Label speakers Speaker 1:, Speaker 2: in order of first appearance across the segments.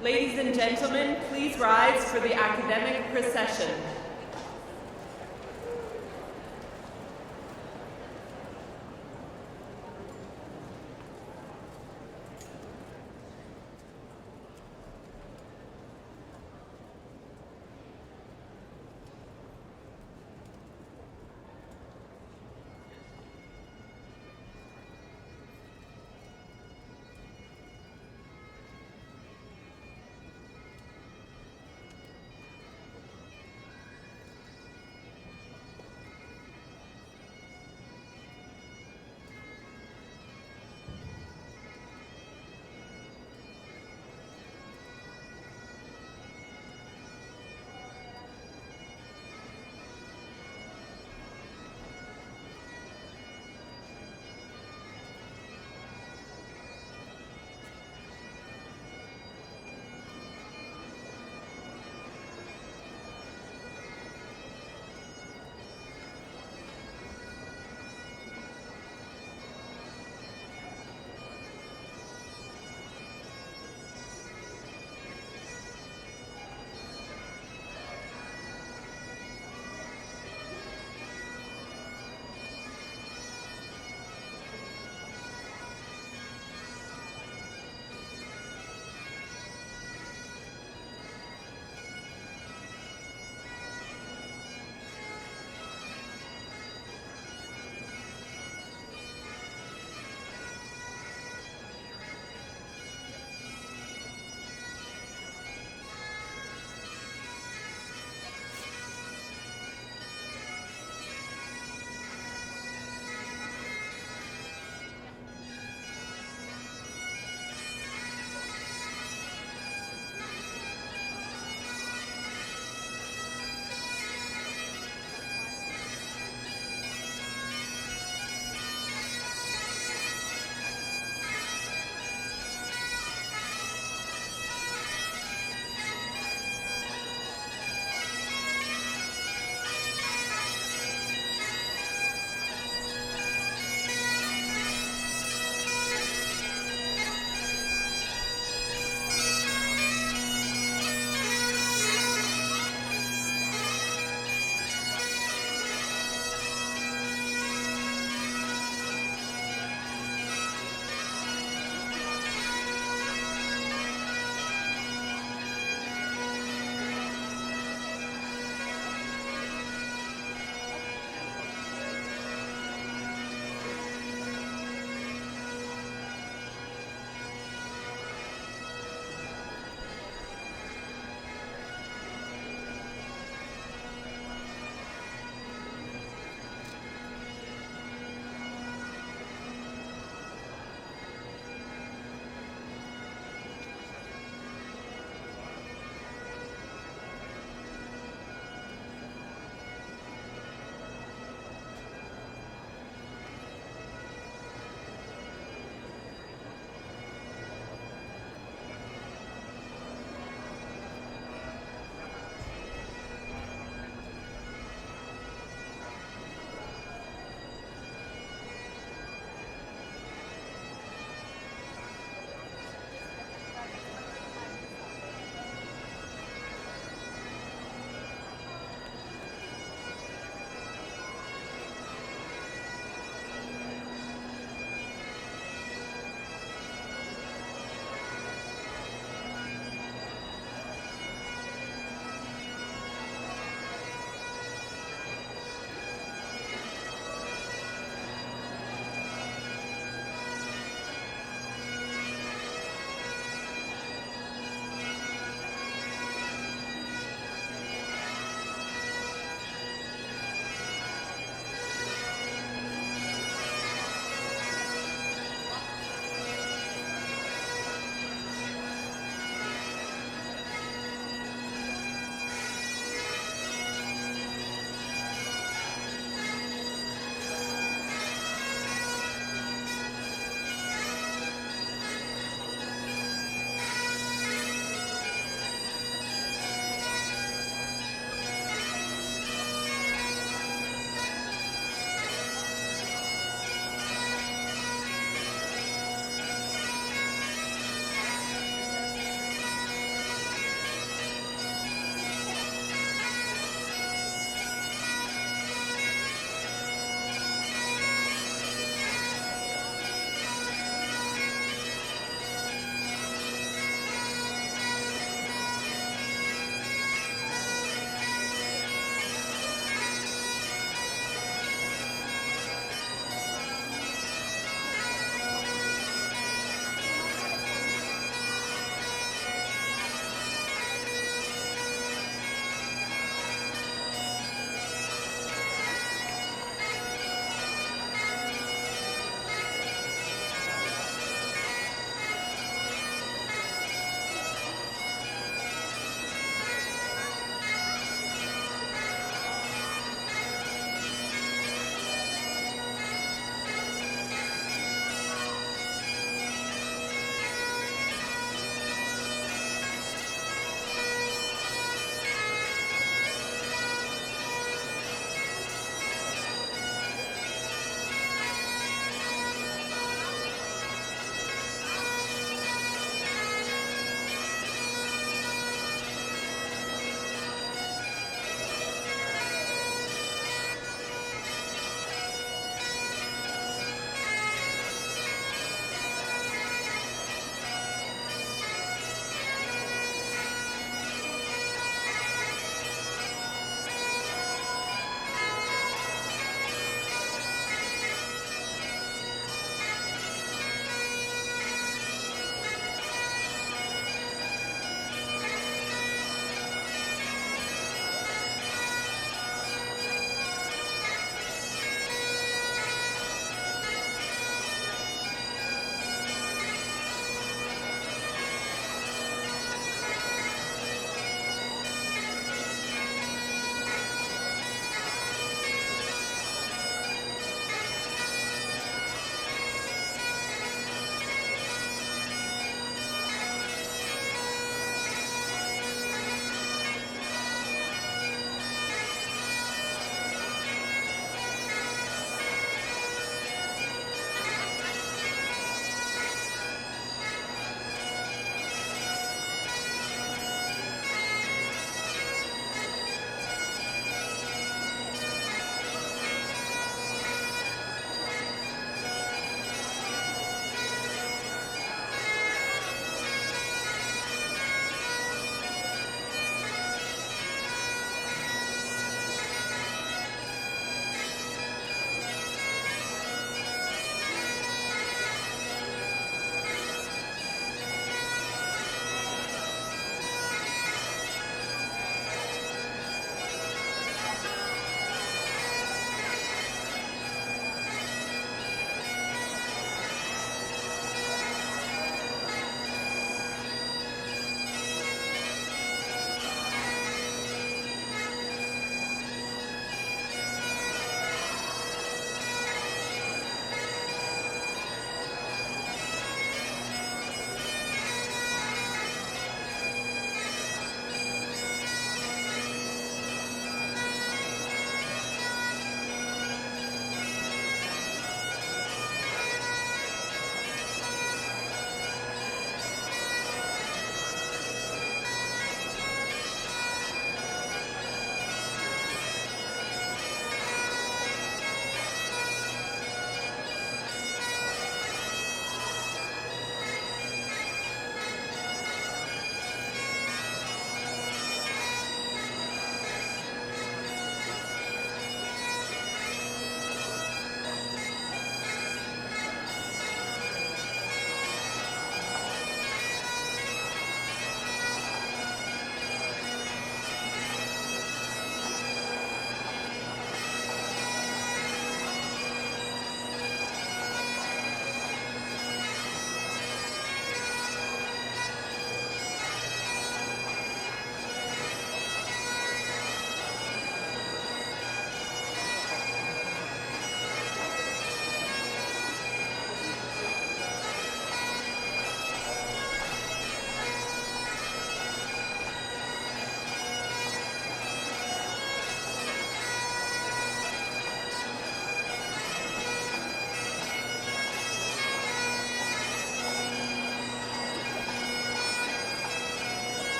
Speaker 1: Ladies and gentlemen, please rise for the academic procession.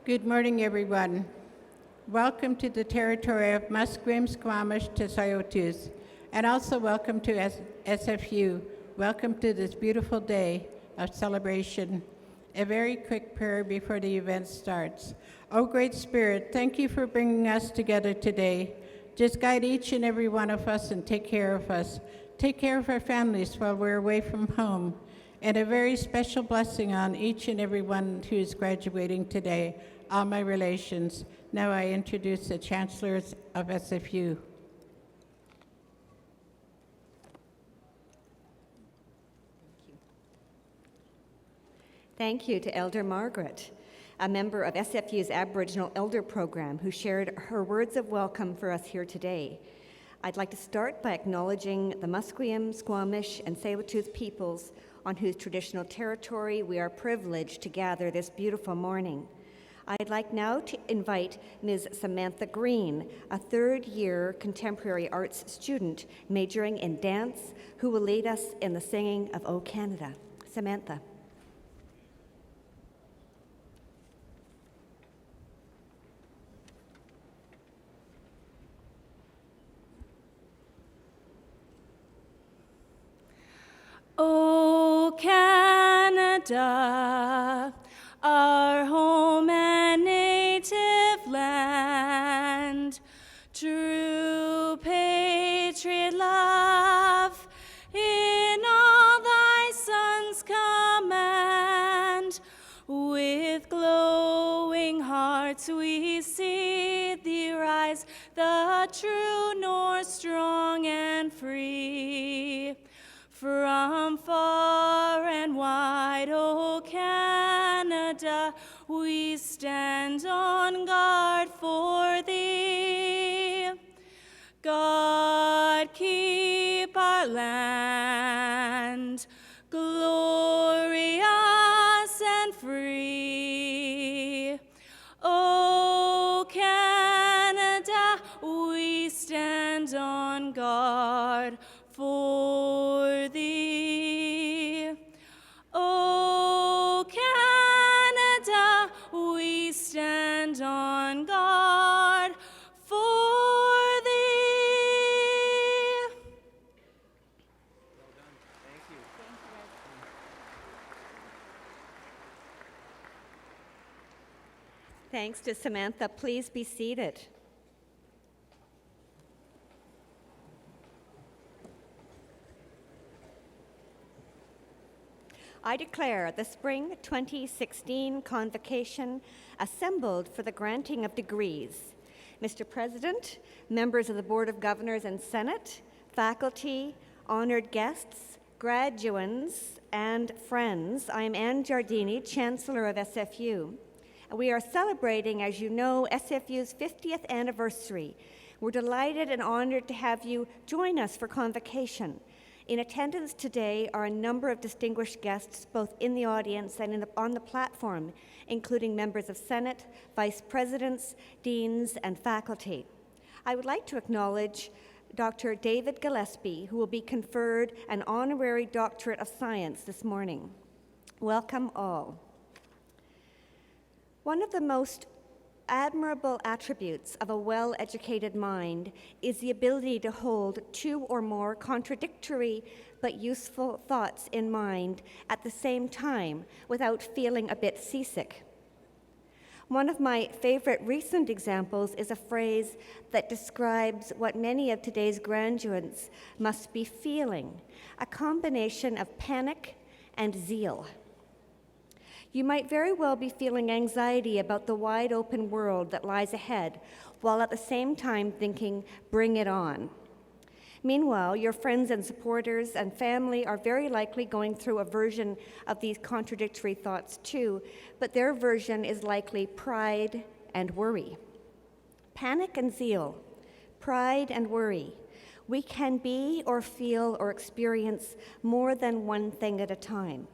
Speaker 2: Good morning, everyone. Welcome to the territory of Musqueam, Squamish to Sciotos, and also welcome to SFU. Welcome to this beautiful day of celebration. A very quick prayer before the event starts. Oh, Great Spirit, thank you for bringing us together today. Just guide each and every one of us and take care of us. Take care of our families while we're away from home. And a very special blessing on each and every one who is graduating today, all my relations. Now I introduce the chancellors of SFU.
Speaker 3: Thank you to Elder Margaret, a member of SFU's Aboriginal Elder Program, who shared her words of welcome for us here today. I'd like to start by acknowledging the Musqueam, Squamish, and Tsleil-Waututh peoples on whose traditional territory we are privileged to gather this beautiful morning. I'd like now to invite Ms. Samantha Green, a third-year contemporary arts student majoring in dance, who will lead us in the singing of O Canada. Samantha.
Speaker 4: O Canada, our home and native land, true patriot love in all thy sons command. With glowing hearts we see thee rise, the true North, strong and free. From far and wide, O Canada, we stand on guard for thee. God, keep our land glorious and free. O Canada, we stand on guard for thee. O Canada, we stand on guard for thee.
Speaker 5: Well done. Thank you.
Speaker 3: Thanks to Samantha. Please be seated. I declare the Spring 2016 Convocation assembled for the granting of degrees. Mr. President, members of the Board of Governors and Senate, faculty, honored guests, graduands, and friends, I am Anne Giardini, Chancellor of SFU. We are celebrating, as you know, SFU's 50th anniversary. We're delighted and honored to have you join us for Convocation. In attendance today are a number of distinguished guests, both in the audience and on the platform, including members of Senate, vice presidents, deans, and faculty. I would like to acknowledge Dr. David Gillespie, who will be conferred an honorary doctorate of science this morning. Welcome all. One of the most admirable attributes of a well-educated mind is the ability to hold two or more contradictory but useful thoughts in mind at the same time without feeling a bit seasick. One of my favorite recent examples is a phrase that describes what many of today's graduates must be feeling, a combination of panic and zeal. You might very well be feeling anxiety about the wide open world that lies ahead, while at the same time thinking, bring it on. Meanwhile, your friends and supporters and family are very likely going through a version of these contradictory thoughts too, but their version is likely pride and worry. Panic and zeal, pride and worry. We can be or feel or experience more than one thing at a time.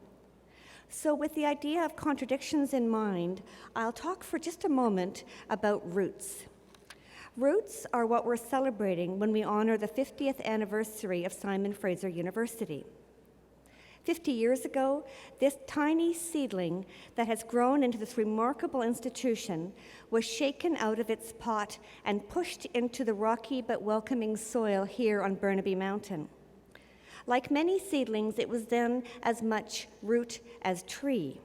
Speaker 3: So with the idea of contradictions in mind, I'll talk for just a moment about roots. Roots are what we're celebrating when we honor the 50th anniversary of Simon Fraser University. 50 years ago, this tiny seedling that has grown into this remarkable institution was shaken out of its pot and pushed into the rocky but welcoming soil here on Burnaby Mountain. Like many seedlings, it was then as much root as tree.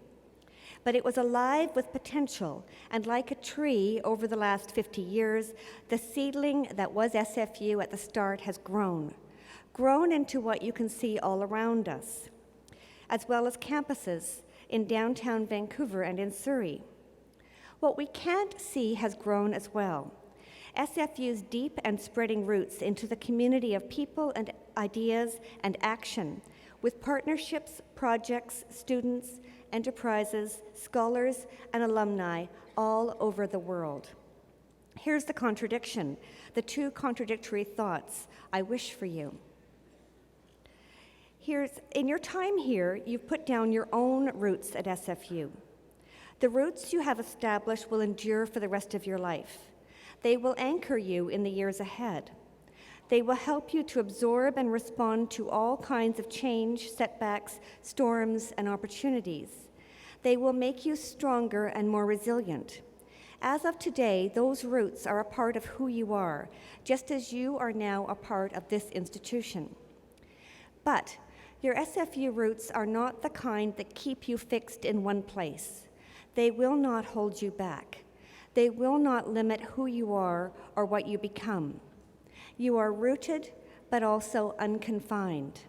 Speaker 3: But it was alive with potential, and like a tree over the last 50 years, the seedling that was SFU at the start has grown into what you can see all around us, as well as campuses in downtown Vancouver and in Surrey. What we can't see has grown as well. SFU's deep and spreading roots into the community of people and ideas and action, with partnerships, projects, students, enterprises, scholars, and alumni all over the world. Here's the contradiction, the two contradictory thoughts I wish for you. In your time here, you've put down your own roots at SFU. The roots you have established will endure for the rest of your life. They will anchor you in the years ahead. They will help you to absorb and respond to all kinds of change, setbacks, storms, and opportunities. They will make you stronger and more resilient. As of today, those roots are a part of who you are, just as you are now a part of this institution. But your SFU roots are not the kind that keep you fixed in one place. They will not hold you back. They will not limit who you are or what you become. You are rooted, but also unconfined.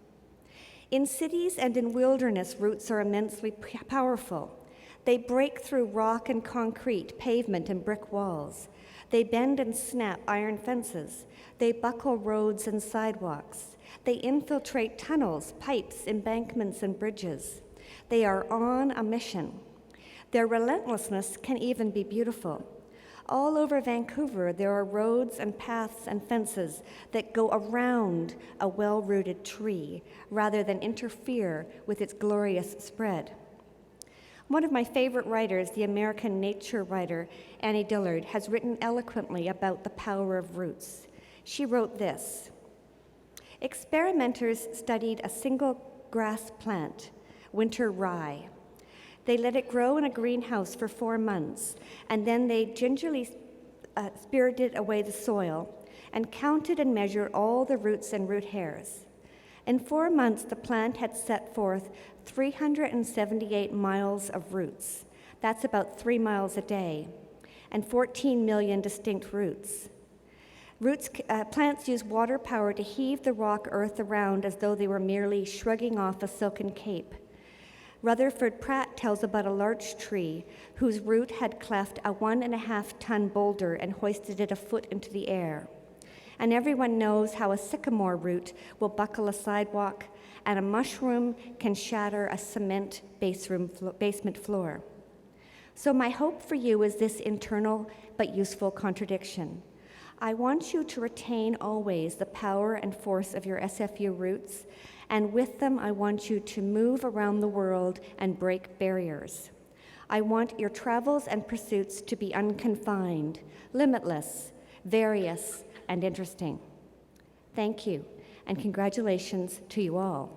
Speaker 3: In cities and in wilderness, roots are immensely powerful. They break through rock and concrete, pavement and brick walls. They bend and snap iron fences. They buckle roads and sidewalks. They infiltrate tunnels, pipes, embankments, and bridges. They are on a mission. Their relentlessness can even be beautiful. All over Vancouver, there are roads and paths and fences that go around a well-rooted tree rather than interfere with its glorious spread. One of my favorite writers, the American nature writer Annie Dillard, has written eloquently about the power of roots. She wrote this: experimenters studied a single grass plant, winter rye. They let it grow in a greenhouse for 4 months, and then they gingerly spirited away the soil and counted and measured all the roots and root hairs. In 4 months, the plant had set forth 378 miles of roots. That's about 3 miles a day, and 14 million distinct roots. Plants use water power to heave the rock earth around as though they were merely shrugging off a silken cape. Rutherford Pratt tells about a larch tree whose root had cleft a 1.5-ton boulder and hoisted it a foot into the air. And everyone knows how a sycamore root will buckle a sidewalk and a mushroom can shatter a cement basement floor. So my hope for you is this internal but useful contradiction. I want you to retain always the power and force of your SFU roots, and with them I want you to move around the world and break barriers. I want your travels and pursuits to be unconfined, limitless, various, and interesting. Thank you, and congratulations to you all.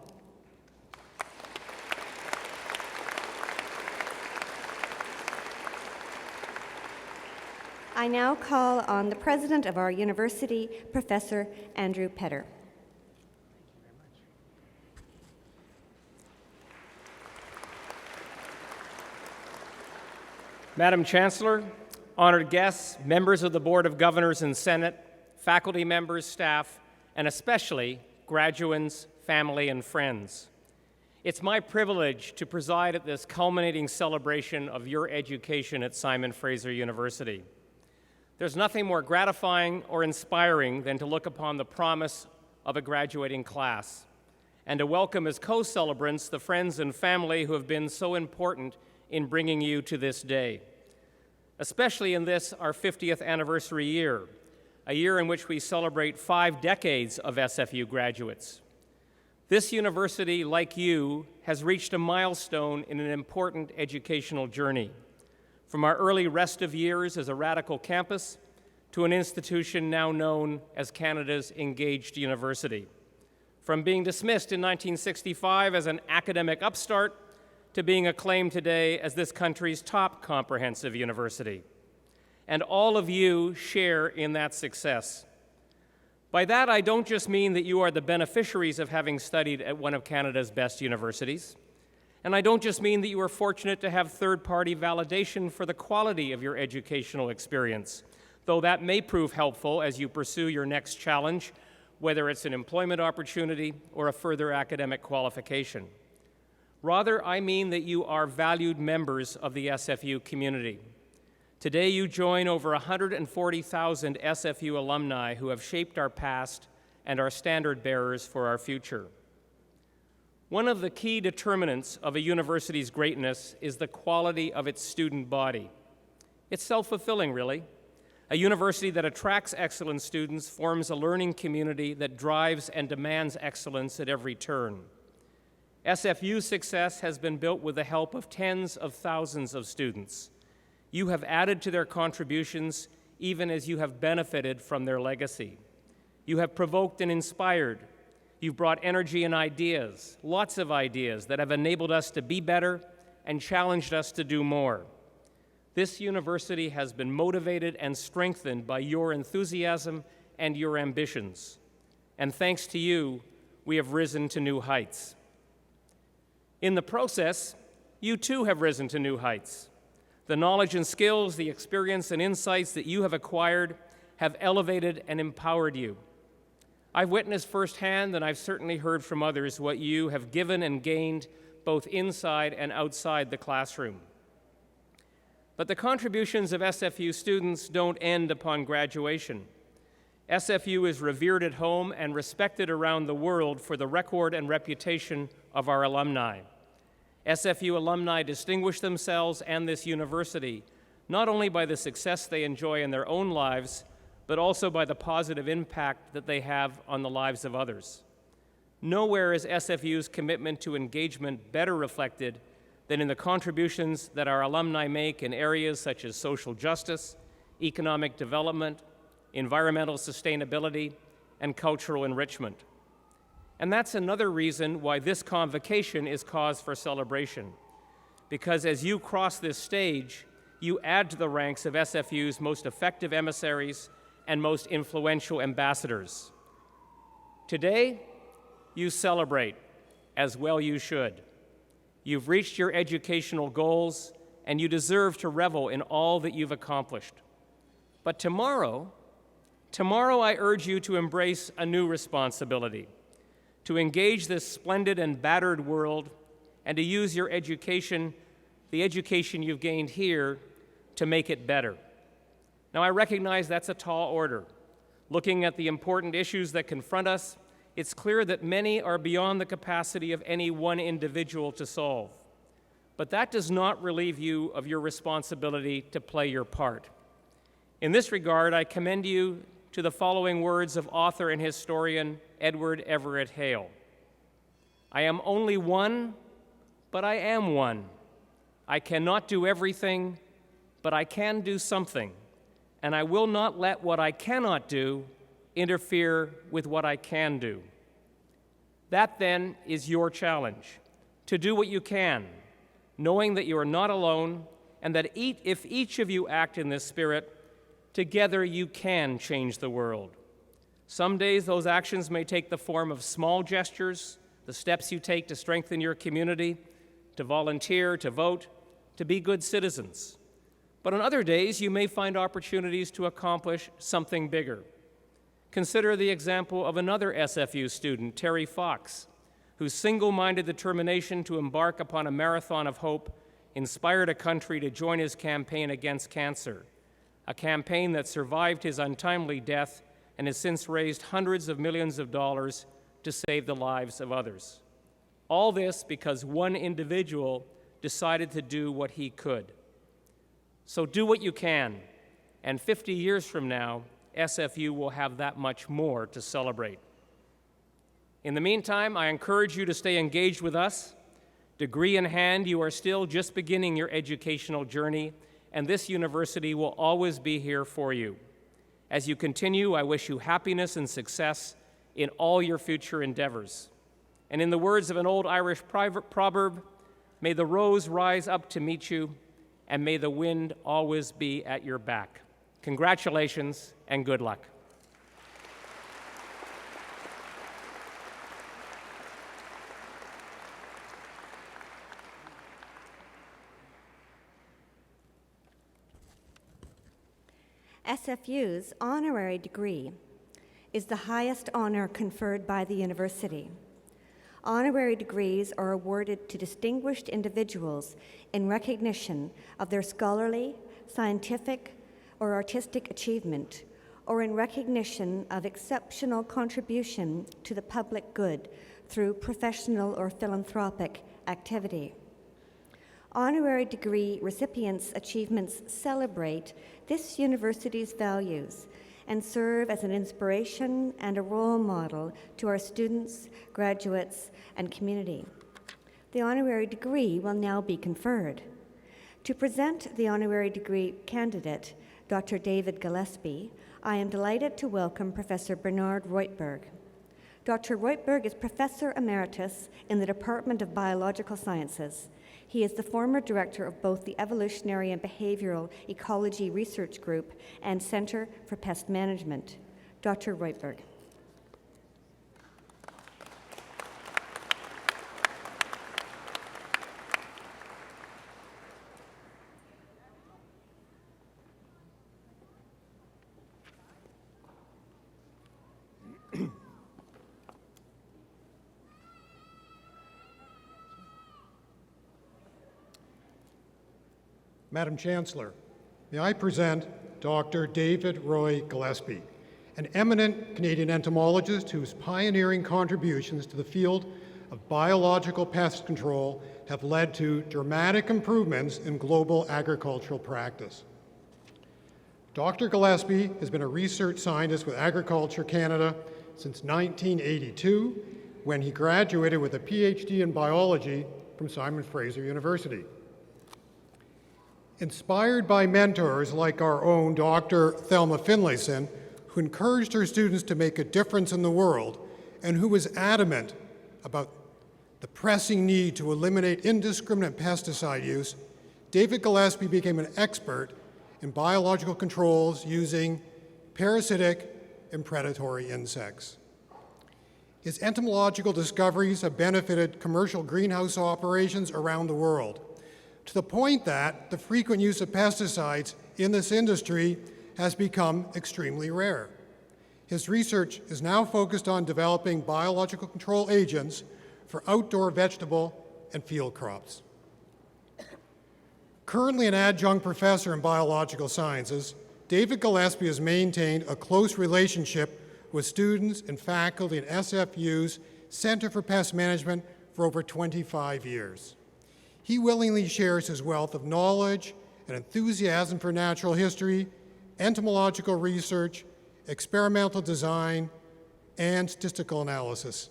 Speaker 3: I now call on the president of our university, Professor Andrew Petter.
Speaker 5: Madam Chancellor, honored guests, members of the Board of Governors and Senate, faculty members, staff, and especially graduates, family, and friends. It's my privilege to preside at this culminating celebration of your education at Simon Fraser University. There's nothing more gratifying or inspiring than to look upon the promise of a graduating class and to welcome as co-celebrants the friends and family who have been so important in bringing you to this day, especially in this, our 50th anniversary year, a year in which we celebrate 5 decades of SFU graduates. This university, like you, has reached a milestone in an important educational journey, from our early restive years as a radical campus to an institution now known as Canada's engaged university. From being dismissed in 1965 as an academic upstart to being acclaimed today as this country's top comprehensive university. And all of you share in that success. By that, I don't just mean that you are the beneficiaries of having studied at one of Canada's best universities. And I don't just mean that you are fortunate to have third-party validation for the quality of your educational experience, though that may prove helpful as you pursue your next challenge, whether it's an employment opportunity or a further academic qualification. Rather, I mean that you are valued members of the SFU community. Today, you join over 140,000 SFU alumni who have shaped our past and are standard bearers for our future. One of the key determinants of a university's greatness is the quality of its student body. It's self-fulfilling, really. A university that attracts excellent students forms a learning community that drives and demands excellence at every turn. SFU's success has been built with the help of tens of thousands of students. You have added to their contributions even as you have benefited from their legacy. You have provoked and inspired. You've brought energy and ideas, lots of ideas that have enabled us to be better and challenged us to do more. This university has been motivated and strengthened by your enthusiasm and your ambitions. And thanks to you, we have risen to new heights. In the process, you too have risen to new heights. The knowledge and skills, the experience and insights that you have acquired have elevated and empowered you. I've witnessed firsthand, and I've certainly heard from others, what you have given and gained both inside and outside the classroom. But the contributions of SFU students don't end upon graduation. SFU is revered at home and respected around the world for the record and reputation of our alumni. SFU alumni distinguish themselves and this university not only by the success they enjoy in their own lives, but also by the positive impact that they have on the lives of others. Nowhere is SFU's commitment to engagement better reflected than in the contributions that our alumni make in areas such as social justice, economic development, environmental sustainability, and cultural enrichment. And that's another reason why this convocation is cause for celebration, because as you cross this stage, you add to the ranks of SFU's most effective emissaries and most influential ambassadors. Today, you celebrate, as well you should. You've reached your educational goals, and you deserve to revel in all that you've accomplished. But tomorrow I urge you to embrace a new responsibility, to engage this splendid and battered world, and to use your education, the education you've gained here, to make it better. Now, I recognize that's a tall order. Looking at the important issues that confront us, it's clear that many are beyond the capacity of any one individual to solve. But that does not relieve you of your responsibility to play your part. In this regard, I commend you to the following words of author and historian Edward Everett Hale. I am only one, but I am one. I cannot do everything, but I can do something, and I will not let what I cannot do interfere with what I can do. That, then, is your challenge, to do what you can, knowing that you are not alone, and that if each of you act in this spirit, together you can change the world. Some days those actions may take the form of small gestures, the steps you take to strengthen your community, to volunteer, to vote, to be good citizens. But on other days, you may find opportunities to accomplish something bigger. Consider the example of another SFU student, Terry Fox, whose single-minded determination to embark upon a marathon of hope inspired a country to join his campaign against cancer, a campaign that survived his untimely death and has since raised hundreds of millions of dollars to save the lives of others. All this because one individual decided to do what he could. So do what you can, and 50 years from now, SFU will have that much more to celebrate. In the meantime, I encourage you to stay engaged with us. Degree in hand, you are still just beginning your educational journey, and this university will always be here for you. As you continue, I wish you happiness and success in all your future endeavors. And in the words of an old Irish proverb, may the rose rise up to meet you, and may the wind always be at your back. Congratulations and good luck.
Speaker 3: SFU's honorary degree is the highest honor conferred by the university. Honorary degrees are awarded to distinguished individuals in recognition of their scholarly, scientific, or artistic achievement, or in recognition of exceptional contribution to the public good through professional or philanthropic activity. Honorary degree recipients' achievements celebrate this university's values and serve as an inspiration and a role model to our students, graduates, and community. The honorary degree will now be conferred. To present the honorary degree candidate, Dr. David Gillespie, I am delighted to welcome Professor Bernard Reutberg. Dr. Reutberg is Professor Emeritus in the Department of Biological Sciences. He is the former director of both the Evolutionary and Behavioral Ecology Research Group and Center for Pest Management. Dr. Reutberg.
Speaker 6: Madam Chancellor, may I present Dr. David Roy Gillespie, an eminent Canadian entomologist whose pioneering contributions to the field of biological pest control have led to dramatic improvements in global agricultural practice. Dr. Gillespie has been a research scientist with Agriculture Canada since 1982, when he graduated with a PhD in biology from Simon Fraser University. Inspired by mentors like our own Dr. Thelma Finlayson, who encouraged her students to make a difference in the world and who was adamant about the pressing need to eliminate indiscriminate pesticide use, David Gillespie became an expert in biological controls using parasitic and predatory insects. His entomological discoveries have benefited commercial greenhouse operations around the world, to the point that the frequent use of pesticides in this industry has become extremely rare. His research is now focused on developing biological control agents for outdoor vegetable and field crops. Currently an adjunct professor in biological sciences, David Gillespie has maintained a close relationship with students and faculty at SFU's Center for Pest Management for over 25 years. He willingly shares his wealth of knowledge and enthusiasm for natural history, entomological research, experimental design, and statistical analysis.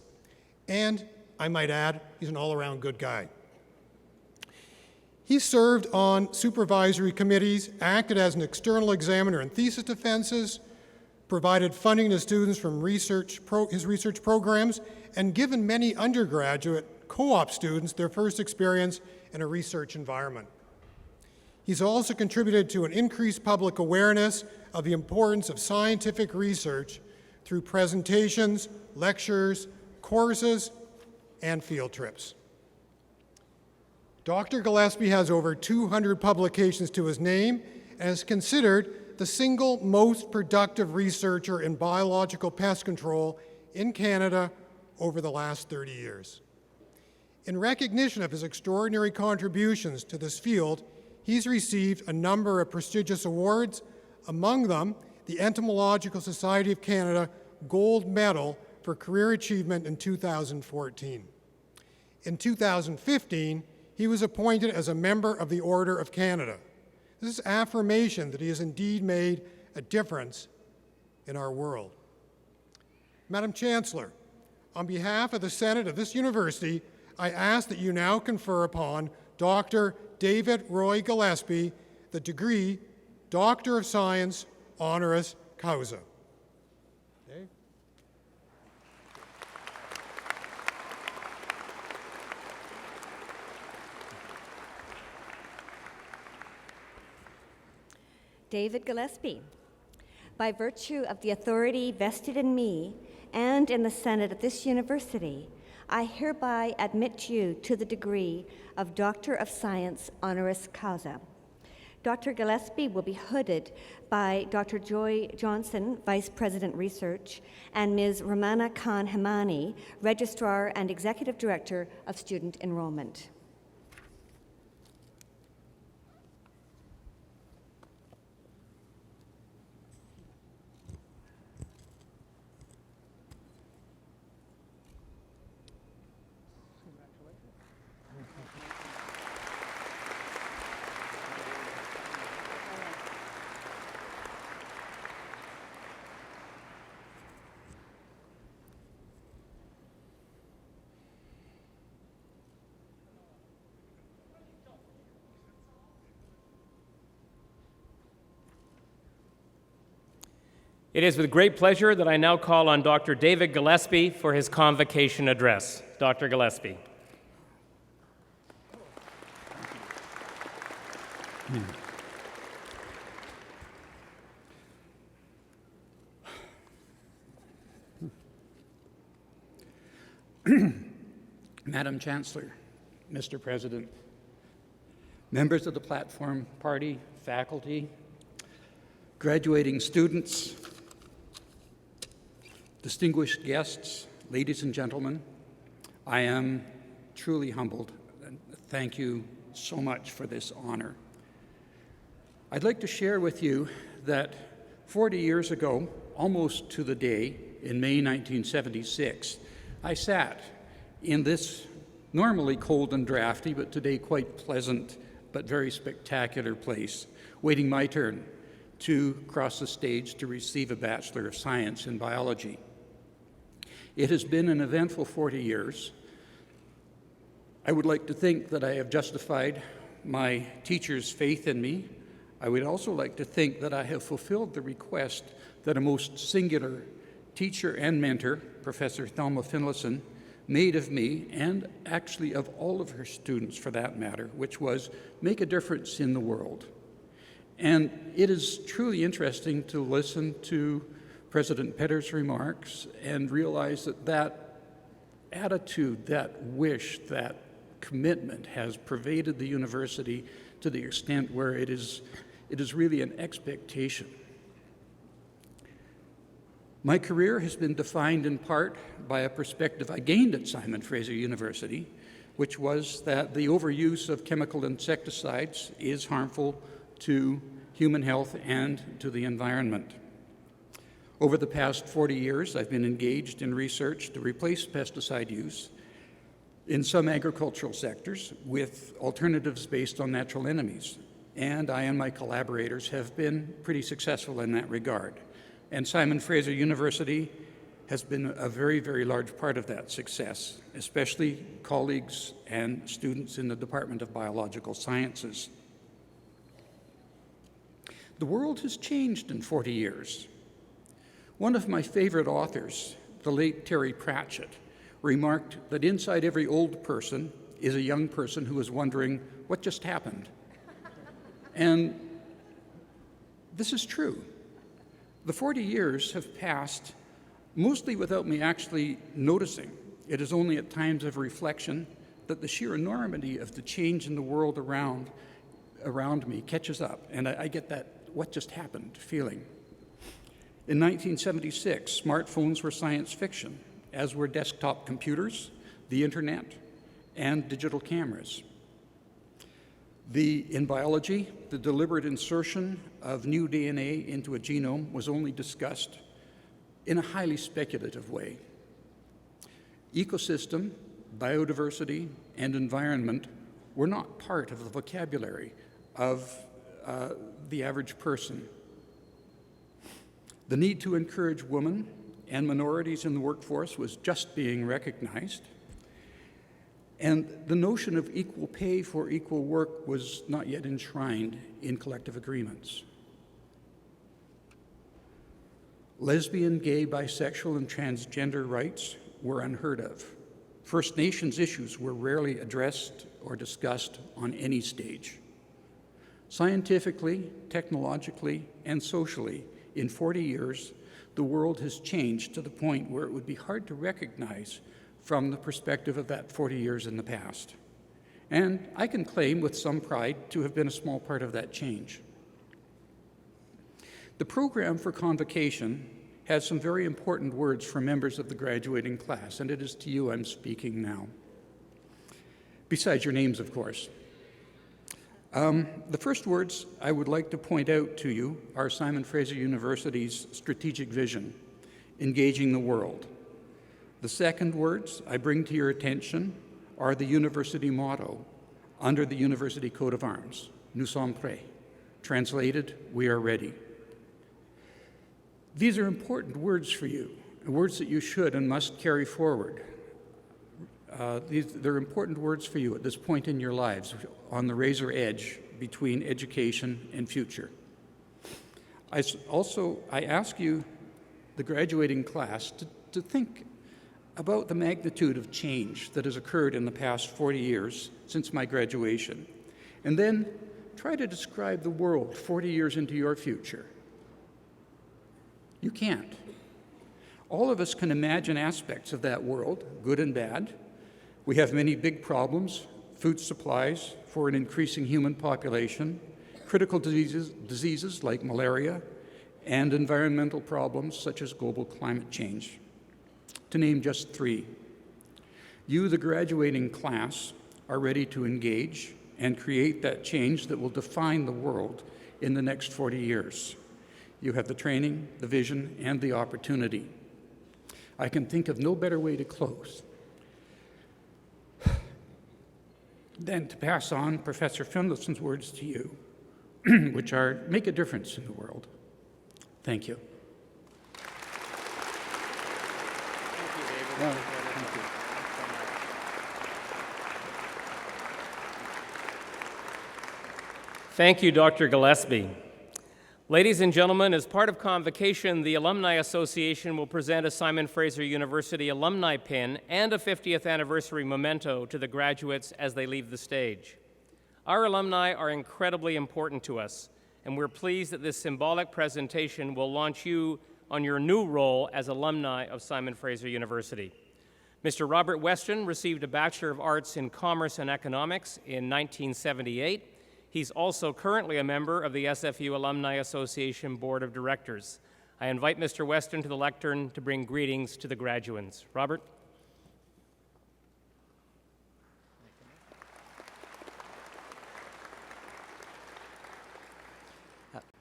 Speaker 6: And, I might add, he's an all-around good guy. He served on supervisory committees, acted as an external examiner in thesis defenses, provided funding to students from his research programs, and given many undergraduate co-op students their first experience in a research environment. He's also contributed to an increased public awareness of the importance of scientific research through presentations, lectures, courses, and field trips. Dr. Gillespie has over 200 publications to his name and is considered the single most productive researcher in biological pest control in Canada over the last 30 years. In recognition of his extraordinary contributions to this field, he's received a number of prestigious awards, among them the Entomological Society of Canada Gold Medal for Career Achievement in 2014. In 2015, he was appointed as a member of the Order of Canada. This is affirmation that he has indeed made a difference in our world. Madam Chancellor, on behalf of the Senate of this university, I ask that you now confer upon Dr. David Roy Gillespie the degree Doctor of Science, honoris causa. Okay.
Speaker 3: David Gillespie. By virtue of the authority vested in me and in the Senate of this university, I hereby admit you to the degree of Doctor of Science honoris causa. Dr. Gillespie will be hooded by Dr. Joy Johnson, Vice President Research, and Ms. Romana Khan Hemani, Registrar and Executive Director of Student Enrollment.
Speaker 5: It is with great pleasure that I now call on Dr. David Gillespie for his convocation address. Dr. Gillespie.
Speaker 7: Madam Chancellor, Mr. President, members of the Platform Party, faculty, graduating students, distinguished guests, ladies and gentlemen, I am truly humbled and thank you so much for this honor. I'd like to share with you that 40 years ago, almost to the day, in May 1976, I sat in this normally cold and drafty, but today quite pleasant but very spectacular place, waiting my turn to cross the stage to receive a Bachelor of Science in Biology. It has been an eventful 40 years. I would like to think that I have justified my teachers' faith in me. I would also like to think that I have fulfilled the request that a most singular teacher and mentor, Professor Thelma Finlayson, made of me, and actually of all of her students for that matter, which was make a difference in the world. And it is truly interesting to listen to President Petter's remarks and realize that that attitude, that wish, that commitment has pervaded the university to the extent where it is really an expectation. My career has been defined in part by a perspective I gained at Simon Fraser University, which was that the overuse of chemical insecticides is harmful to human health and to the environment. Over the past 40 years, I've been engaged in research to replace pesticide use in some agricultural sectors with alternatives based on natural enemies. And I and my collaborators have been pretty successful in that regard. And Simon Fraser University has been a very, very large part of that success, especially colleagues and students in the Department of Biological Sciences. The world has changed in 40 years. One of my favorite authors, the late Terry Pratchett, remarked that inside every old person is a young person who is wondering, what just happened? And this is true. The 40 years have passed mostly without me actually noticing. It is only at times of reflection that the sheer enormity of the change in the world around me catches up, and I get that what just happened feeling. In 1976, smartphones were science fiction, as were desktop computers, the internet, and digital cameras. In biology, the deliberate insertion of new DNA into a genome was only discussed in a highly speculative way. Ecosystem, biodiversity, and environment were not part of the vocabulary of the average person. The need to encourage women and minorities in the workforce was just being recognized. And the notion of equal pay for equal work was not yet enshrined in collective agreements. Lesbian, gay, bisexual, and transgender rights were unheard of. First Nations issues were rarely addressed or discussed on any stage. Scientifically, technologically, and socially, in 40 years, the world has changed to the point where it would be hard to recognize from the perspective of that 40 years in the past. And I can claim with some pride to have been a small part of that change. The program for Convocation has some very important words for members of the graduating class, and it is to you I'm speaking now. Besides your names, of course. The first words I would like to point out to you are Simon Fraser University's strategic vision, engaging the world. The second words I bring to your attention are the university motto under the University Coat of Arms, Nous sommes prêts. Translated, we are ready. These are important words for you, words that you should and must carry forward. They're important words for you at this point in your lives, on the razor edge between education and future. I ask you, the graduating class, to think about the magnitude of change that has occurred in the past 40 years since my graduation, and then try to describe the world 40 years into your future. You can't. All of us can imagine aspects of that world, good and bad. We have many big problems: food supplies for an increasing human population, critical diseases like malaria, and environmental problems such as global climate change, to name just three. You, the graduating class, are ready to engage and create that change that will define the world in the next 40 years. You have the training, the vision, and the opportunity. I can think of no better way to close than to pass on Professor Finlayson's words to you, which are, make a difference in the world. Thank you.
Speaker 5: Thank you, Dr. Gillespie. Ladies and gentlemen, as part of Convocation, the Alumni Association will present a Simon Fraser University alumni pin and a 50th anniversary memento to the graduates as they leave the stage. Our alumni are incredibly important to us, and we're pleased that this symbolic presentation will launch you on your new role as alumni of Simon Fraser University. Mr. Robert Weston received a Bachelor of Arts in Commerce and Economics in 1978. He's also currently a member of the SFU Alumni Association Board of Directors. I invite Mr. Weston to the lectern to bring greetings to the graduands. Robert?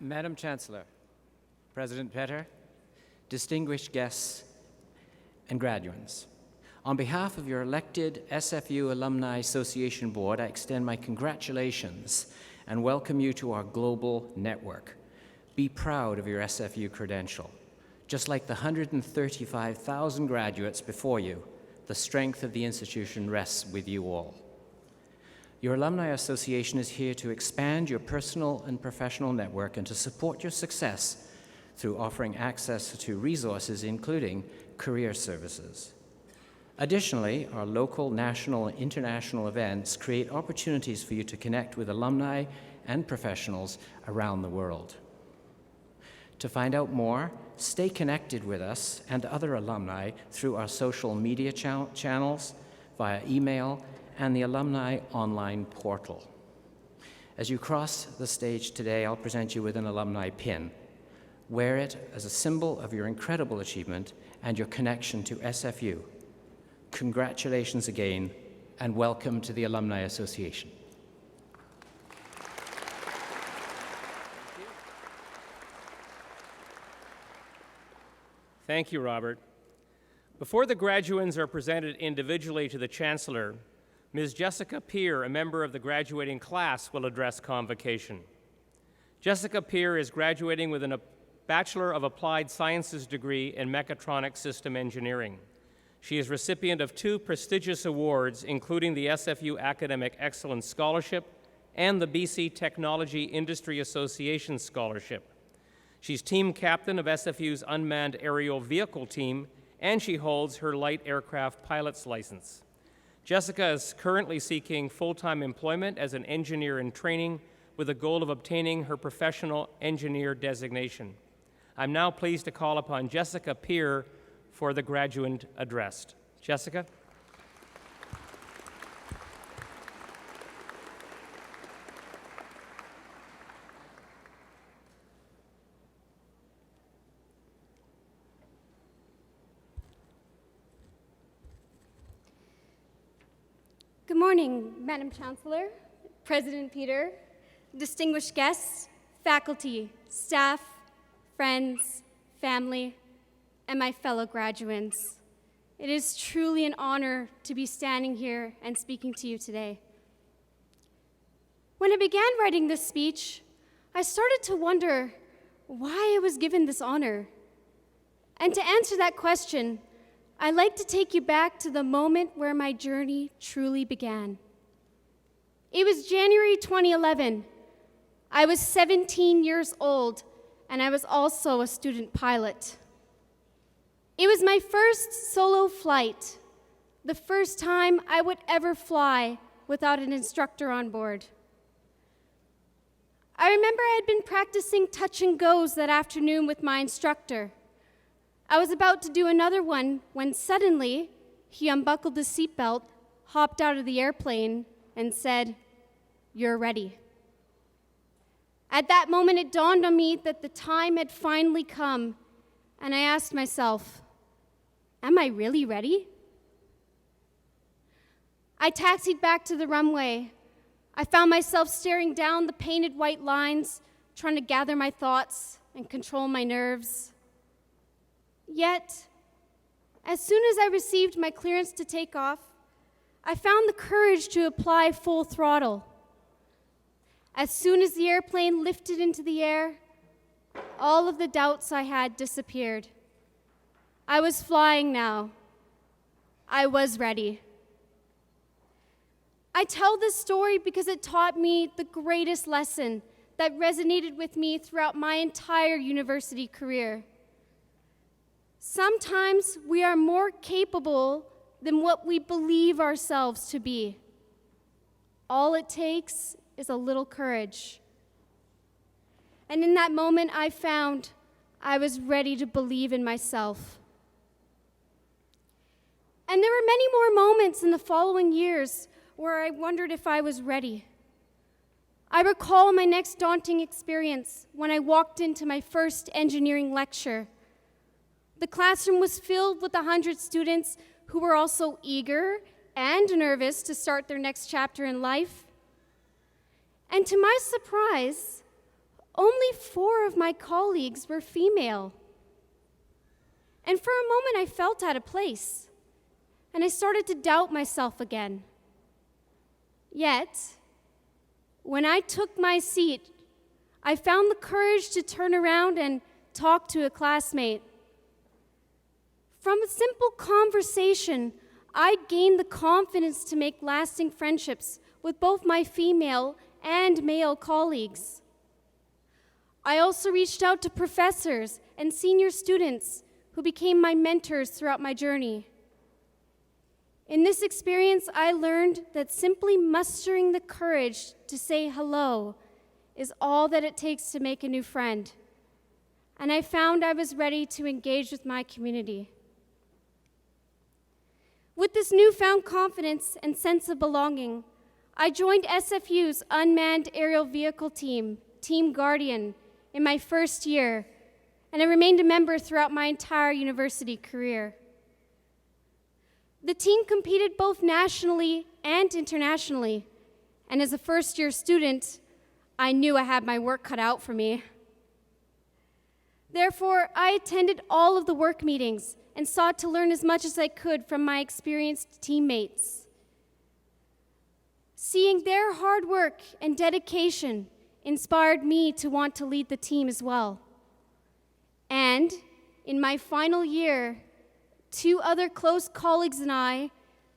Speaker 8: Madam Chancellor, President Petter, distinguished guests, and graduands, on behalf of your elected SFU Alumni Association Board, I extend my congratulations and welcome you to our global network. Be proud of your SFU credential. Just like the 135,000 graduates before you, the strength of the institution rests with you all. Your Alumni Association is here to expand your personal and professional network and to support your success through offering access to resources, including career services. Additionally, our local, national, and international events create opportunities for you to connect with alumni and professionals around the world. To find out more, stay connected with us and other alumni through our social media channels, via email, and the alumni online portal. As you cross the stage today, I'll present you with an alumni pin. Wear it as a symbol of your incredible achievement and your connection to SFU. Congratulations again, and welcome to the Alumni Association.
Speaker 5: Thank you, Robert. Before the graduands are presented individually to the Chancellor, Ms. Jessica Peer, a member of the graduating class, will address Convocation. Jessica Peer is graduating with a Bachelor of Applied Sciences degree in Mechatronic System Engineering. She is recipient of 2 prestigious awards, including the SFU Academic Excellence Scholarship and the BC Technology Industry Association Scholarship. She's team captain of SFU's Unmanned Aerial Vehicle Team, and she holds her light aircraft pilot's license. Jessica is currently seeking full-time employment as an engineer in training with the goal of obtaining her professional engineer designation. I'm now pleased to call upon Jessica Peer for the graduate address. Jessica?
Speaker 9: Good morning, Madam Chancellor, President Peter, distinguished guests, faculty, staff, friends, family, and my fellow graduates. It is truly an honor to be standing here and speaking to you today. When I began writing this speech, I started to wonder why I was given this honor. And to answer that question, I'd like to take you back to the moment where my journey truly began. It was January 2011. I was 17 years old, and I was also a student pilot. It was my first solo flight, the first time I would ever fly without an instructor on board. I remember I had been practicing touch and goes that afternoon with my instructor. I was about to do another one when suddenly he unbuckled his seatbelt, hopped out of the airplane, and said, "You're ready." At that moment, it dawned on me that the time had finally come, and I asked myself, am I really ready? I taxied back to the runway. I found myself staring down the painted white lines, trying to gather my thoughts and control my nerves. Yet, as soon as I received my clearance to take off, I found the courage to apply full throttle. As soon as the airplane lifted into the air, all of the doubts I had disappeared. I was flying now. I was ready. I tell this story because it taught me the greatest lesson that resonated with me throughout my entire university career. Sometimes we are more capable than what we believe ourselves to be. All it takes is a little courage. And in that moment, I found I was ready to believe in myself. And there were many more moments in the following years where I wondered if I was ready. I recall my next daunting experience when I walked into my first engineering lecture. The classroom was filled with 100 students who were also eager and nervous to start their next chapter in life. And to my surprise, only 4 of my colleagues were female. And for a moment, I felt out of place, and I started to doubt myself again. Yet, when I took my seat, I found the courage to turn around and talk to a classmate. From a simple conversation, I gained the confidence to make lasting friendships with both my female and male colleagues. I also reached out to professors and senior students who became my mentors throughout my journey. In this experience, I learned that simply mustering the courage to say hello is all that it takes to make a new friend. And I found I was ready to engage with my community. With this newfound confidence and sense of belonging, I joined SFU's Unmanned Aerial Vehicle Team, Team Guardian, in my first year, and I remained a member throughout my entire university career. The team competed both nationally and internationally, and as a first-year student, I knew I had my work cut out for me. Therefore, I attended all of the work meetings and sought to learn as much as I could from my experienced teammates. Seeing their hard work and dedication inspired me to want to lead the team as well. And in my final year, 2 other close colleagues and I,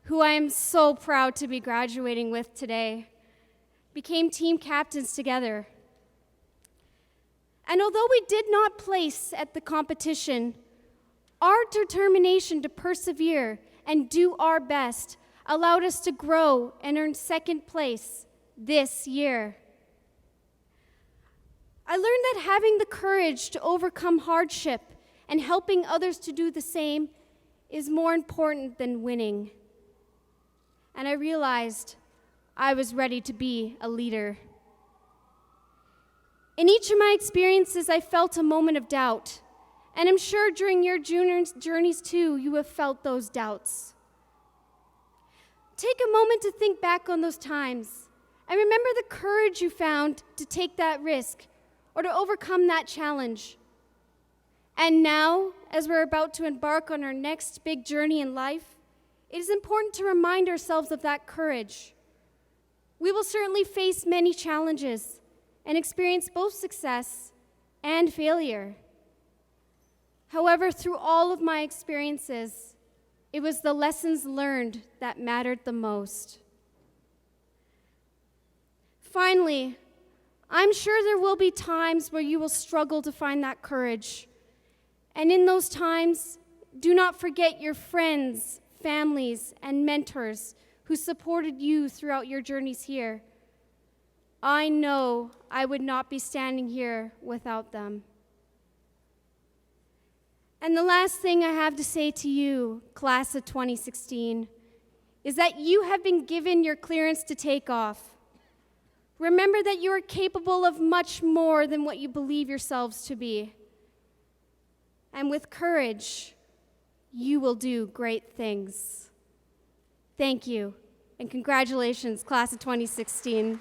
Speaker 9: who I am so proud to be graduating with today, became team captains together. And although we did not place at the competition, our determination to persevere and do our best allowed us to grow and earn 2nd place this year. I learned that having the courage to overcome hardship and helping others to do the same is more important than winning. And I realized I was ready to be a leader. In each of my experiences, I felt a moment of doubt. And I'm sure during your journeys too, you have felt those doubts. Take a moment to think back on those times and remember the courage you found to take that risk or to overcome that challenge. And now, as we're about to embark on our next big journey in life, it is important to remind ourselves of that courage. We will certainly face many challenges and experience both success and failure. However, through all of my experiences, it was the lessons learned that mattered the most. Finally, I'm sure there will be times where you will struggle to find that courage. And in those times, do not forget your friends, families, and mentors who supported you throughout your journeys here. I know I would not be standing here without them. And the last thing I have to say to you, class of 2016, is that you have been given your clearance to take off. Remember that you are capable of much more than what you believe yourselves to be. And with courage, you will do great things. Thank you, and congratulations, class of 2016.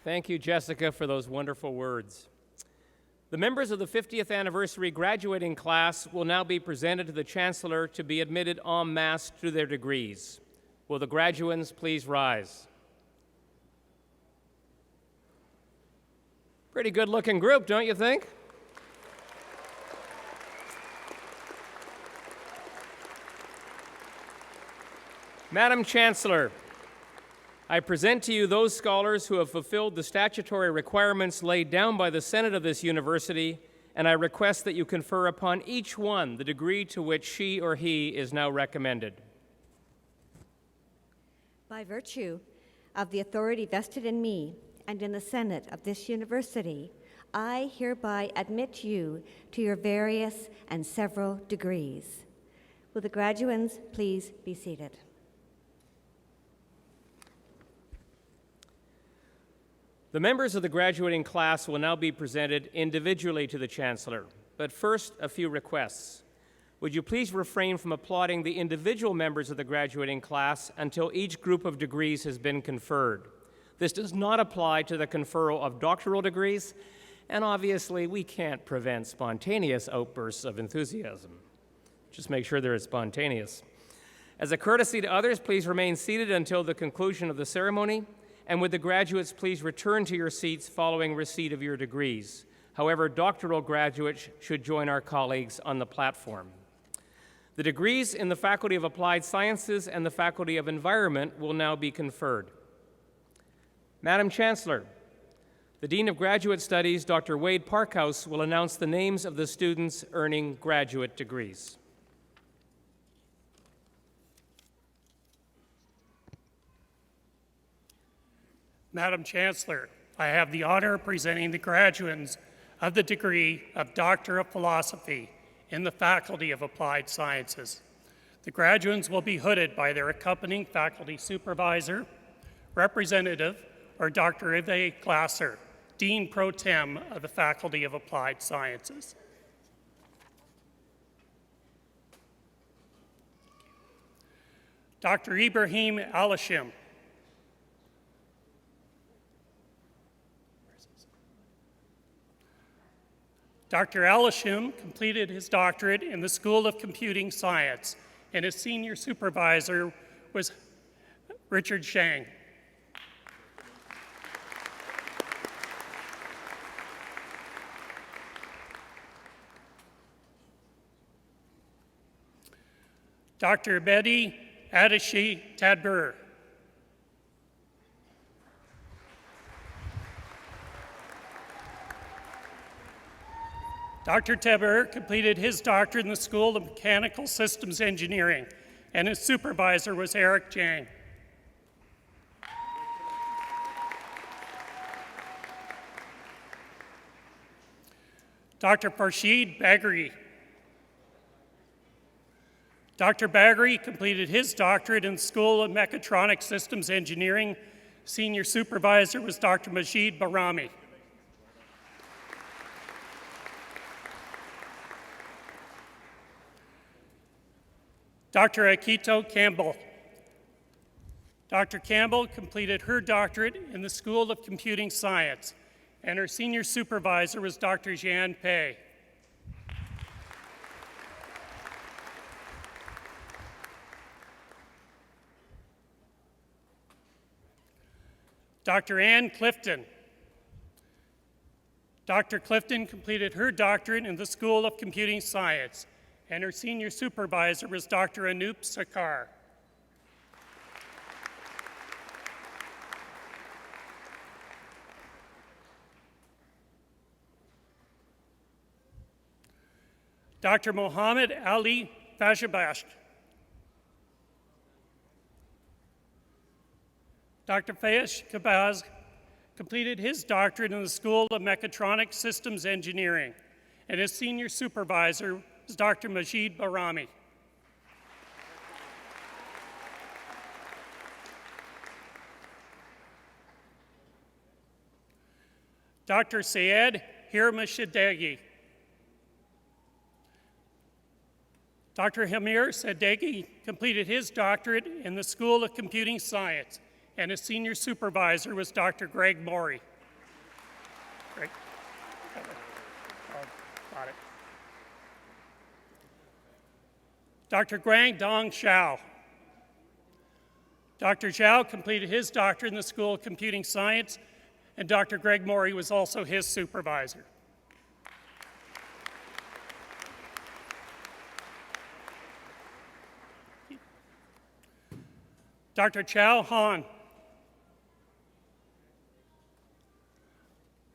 Speaker 5: Thank you, Jessica, for those wonderful words. The members of the 50th anniversary graduating class will now be presented to the Chancellor to be admitted en masse to their degrees. Will the graduands please rise? Pretty good-looking group, don't you think? Madam Chancellor, I present to you those scholars who have fulfilled the statutory requirements laid down by the Senate of this university, and I request that you confer upon each one the degree to which she or he is now recommended.
Speaker 3: By virtue of the authority vested in me and in the Senate of this university, I hereby admit you to your various and several degrees. Will the graduands please be seated?
Speaker 5: The members of the graduating class will now be presented individually to the Chancellor, but first, a few requests. Would you please refrain from applauding the individual members of the graduating class until each group of degrees has been conferred? This does not apply to the conferral of doctoral degrees, and obviously we can't prevent spontaneous outbursts of enthusiasm. Just make sure they're spontaneous. As a courtesy to others, please remain seated until the conclusion of the ceremony. And would the graduates please return to your seats following receipt of your degrees. However, doctoral graduates should join our colleagues on the platform. The degrees in the Faculty of Applied Sciences and the Faculty of Environment will now be conferred. Madam Chancellor, the Dean of Graduate Studies, Dr. Wade Parkhouse, will announce the names of the students earning graduate degrees.
Speaker 10: Madam Chancellor, I have the honor of presenting the graduates of the degree of Doctor of Philosophy in the Faculty of Applied Sciences. The graduates will be hooded by their accompanying faculty supervisor, representative, or Dr. Yves Glasser, Dean Pro Tem of the Faculty of Applied Sciences. Dr. Ibrahim Alashim, Dr. Alashim completed his doctorate in the School of Computing Science, and his senior supervisor was Richard Shang. Dr. Bedi Adishi Tadbur. Dr. Teber completed his doctorate in the School of Mechanical Systems Engineering, and his supervisor was Eric Jang. Dr. Farshid Bagri. Dr. Bagri completed his doctorate in the School of Mechatronic Systems Engineering. Senior supervisor was Dr. Majid Barami. Dr. Akito Campbell. Dr. Campbell completed her doctorate in the School of Computing Science, and her senior supervisor was Dr. Jian Pei. Dr. Ann Clifton. Dr. Clifton completed her doctorate in the School of Computing Science, and her senior supervisor was Dr. Anup Sakar. Dr. Mohammed Ali Fajabash. Dr. Fayesh Kabaz completed his doctorate in the School of Mechatronic Systems Engineering, and his senior supervisor was Dr. Majid Barami. Dr. Syed Hirmashadegi. Dr. Hamir Sadeghi completed his doctorate in the School of Computing Science, and his senior supervisor was Dr. Greg Morey. Greg? Got it. Dr. Guang Dong Xiao. Dr. Xiao completed his doctorate in the School of Computing Science, and Dr. Greg Morey was also his supervisor. Dr. Chao Han.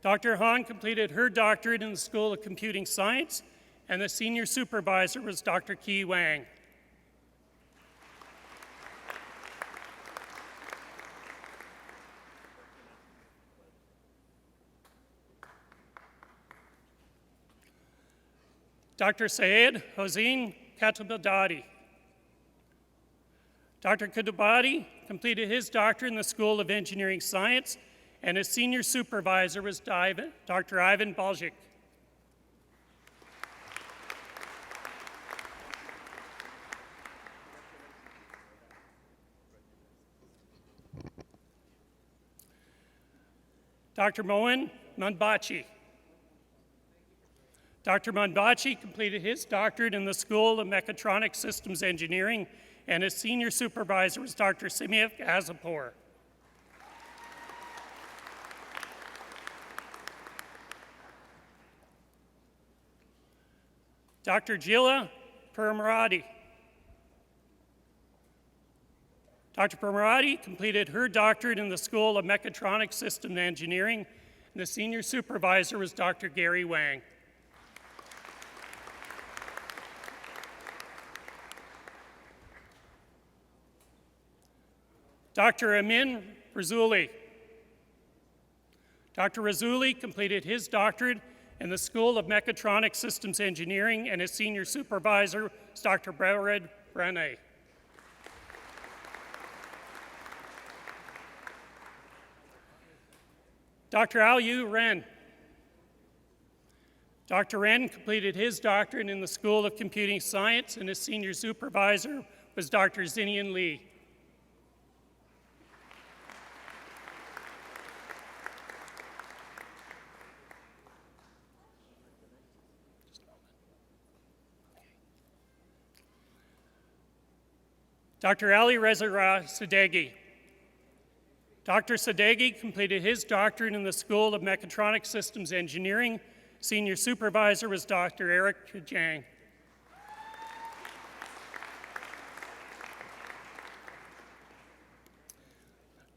Speaker 10: Dr. Han completed her doctorate in the School of Computing Science, and the senior supervisor was Dr. Qi Wang. Dr. Syed Hossein Khatibabadi. Dr. Khatibabadi completed his doctorate in the School of Engineering Science, and his senior supervisor was Dr. Ivan Baljic. Dr. Moen Manbachi. Dr. Manbachi completed his doctorate in the School of Mechatronic Systems Engineering, and his senior supervisor was Dr. Semiev Azapur. Dr. Jila Paramarati. Dr. Paramarati completed her doctorate in the School of Mechatronic Systems Engineering, and the senior supervisor was Dr. Gary Wang. Dr. Amin Razuli. Dr. Razuli completed his doctorate in the School of Mechatronic Systems Engineering, and his senior supervisor was Dr. Brad Rene. Dr. Aliu Ren. Dr. Ren completed his doctorate in the School of Computing Science, and his senior supervisor was Dr. Zinian Li. Dr. Ali Reza Sadeghi. Dr. Sadeghi completed his doctorate in the School of Mechatronic Systems Engineering. Senior supervisor was Dr. Eric Jang.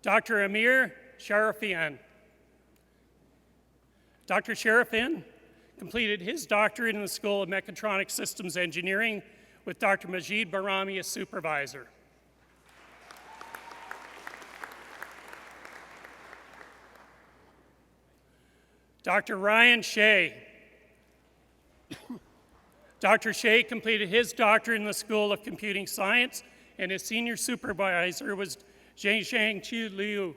Speaker 10: Dr. Amir Sharafian. Dr. Sharafian completed his doctorate in the School of Mechatronic Systems Engineering, with Dr. Majid Barami as supervisor. Dr. Ryan Shea. Dr. Shea completed his doctorate in the School of Computing Science, and his senior supervisor was Zhang Chu Liu.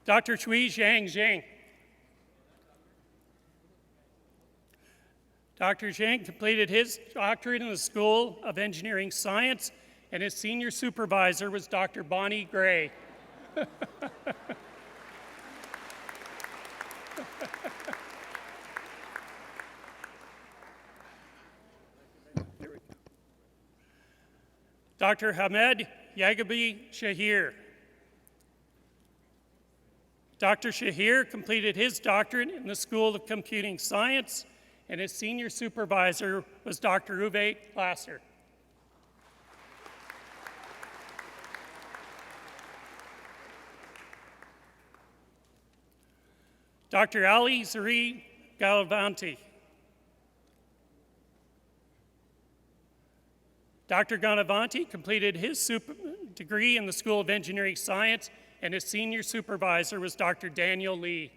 Speaker 10: Dr. Chui Zhang Zhang. Dr. Zhang completed his doctorate in the School of Engineering Science, and his senior supervisor was Dr. Bonnie Gray. Dr. Hamed Yagabi Shahir. Dr. Shahir completed his doctorate in the School of Computing Science, and his senior supervisor was Dr. Uwe Glasser. Dr. Ali Zuri Galavanti. Dr. Ganavanti completed his degree in the School of Engineering Science, and his senior supervisor was Dr. Daniel Lee.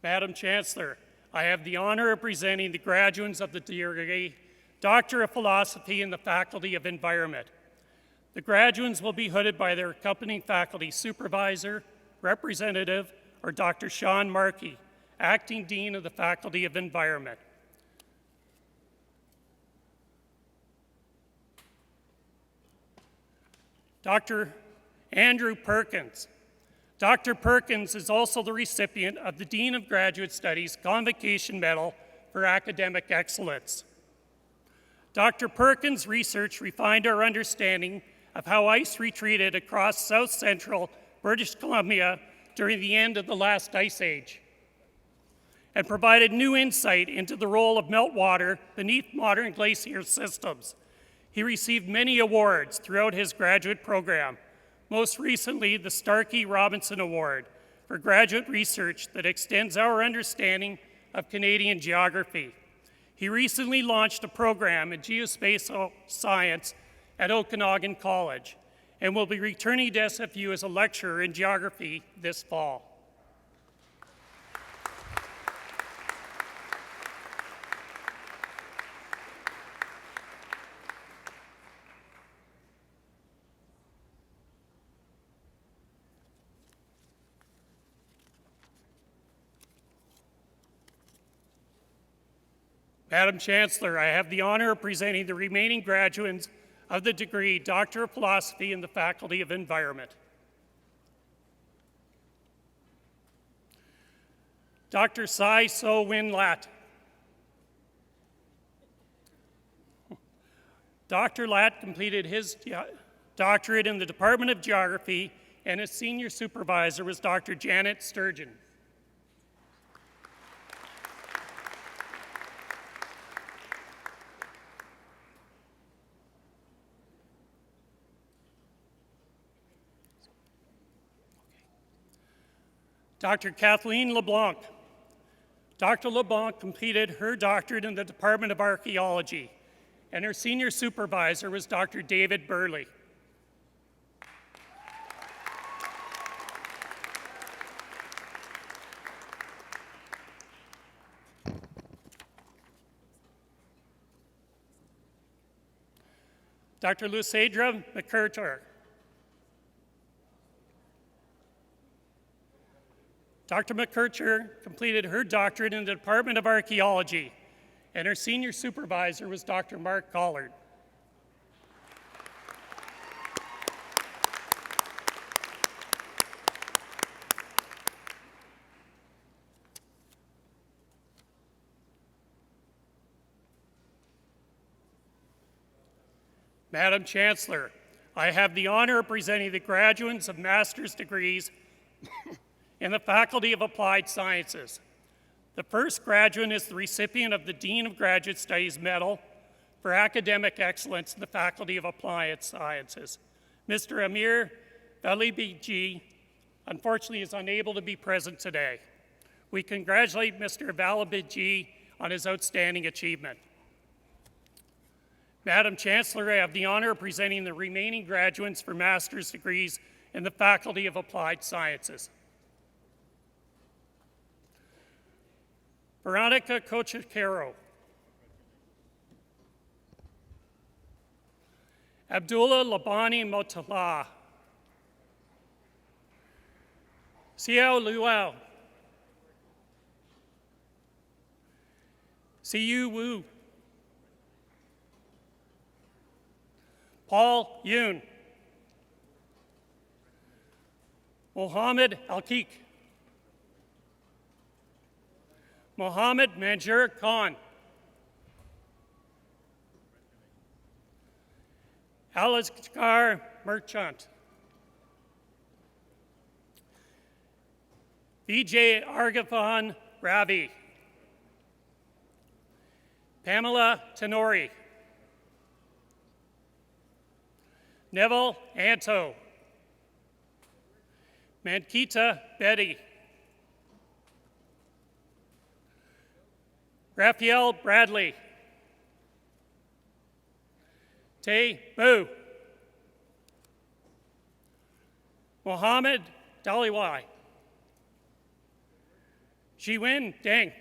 Speaker 10: Madam Chancellor, I have the honor of presenting the graduates of the degree Doctor of Philosophy in the Faculty of Environment. The graduates will be hooded by their accompanying faculty supervisor, representative, or Dr. Sean Markey, Acting Dean of the Faculty of Environment. Dr. Andrew Perkins. Dr. Perkins is also the recipient of the Dean of Graduate Studies Convocation Medal for Academic Excellence. Dr. Perkins' research refined our understanding of how ice retreated across south-central British Columbia during the end of the last ice age, and provided new insight into the role of meltwater beneath modern glacier systems. He received many awards throughout his graduate program, most recently the Starkey Robinson Award for graduate research that extends our understanding of Canadian geography. He recently launched a program in geospatial science at Okanagan College and will be returning to SFU as a lecturer in geography this fall. Madam Chancellor, I have the honor of presenting the remaining graduates of the degree Doctor of Philosophy in the Faculty of Environment. Dr. Sai So Win Lat. Dr. Lat completed his doctorate in the Department of Geography, and his senior supervisor was Dr. Janet Sturgeon. Dr. Kathleen LeBlanc. Dr. LeBlanc completed her doctorate in the Department of Archaeology, and her senior supervisor was Dr. David Burley. Dr. Lucidra McCurtor. Dr. McCurcher completed her doctorate in the Department of Archaeology, and her senior supervisor was Dr. Mark Collard. Madam Chancellor, I have the honor of presenting the graduates of master's degrees in the Faculty of Applied Sciences. The first graduate is the recipient of the Dean of Graduate Studies Medal for Academic Excellence in the Faculty of Applied Sciences. Mr. Amir Valibiji, unfortunately, is unable to be present today. We congratulate Mr. Valibiji on his outstanding achievement. Madam Chancellor, I have the honor of presenting the remaining graduates for master's degrees in the Faculty of Applied Sciences. Veronica Cochicero, Abdullah Labani Motala, Xiao Luo, Siyu Wu, Paul Yoon, Mohammed Alkik, Mohammed Manjur Khan, Alaskar Merchant, Vijay Argafan Ravi, Pamela Tenori, Neville Anto, Mankita Betty, Raphael Bradley, Tay Boo, Mohammed Daliwai, Jiwin Deng,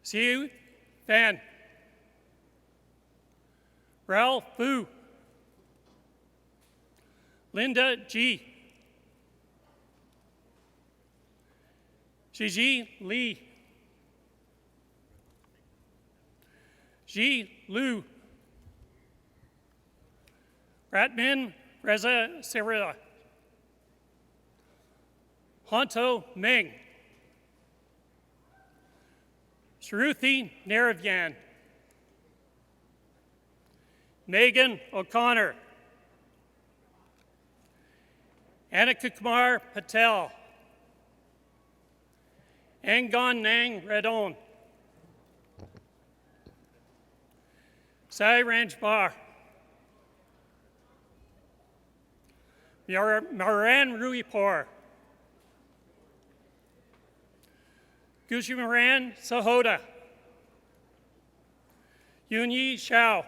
Speaker 10: Siu Fan, Ralph Fu, Linda G, Shiji Li, Ji Lu, Ratman Reza Sirila, Honto Ming, Shruti Naravian, Megan O'Connor, Anakumar Patel, Angon Nang Redon, Sai Ranjbar, Maran Ruipur, Gujimaran Sahoda, Yunyi Shao,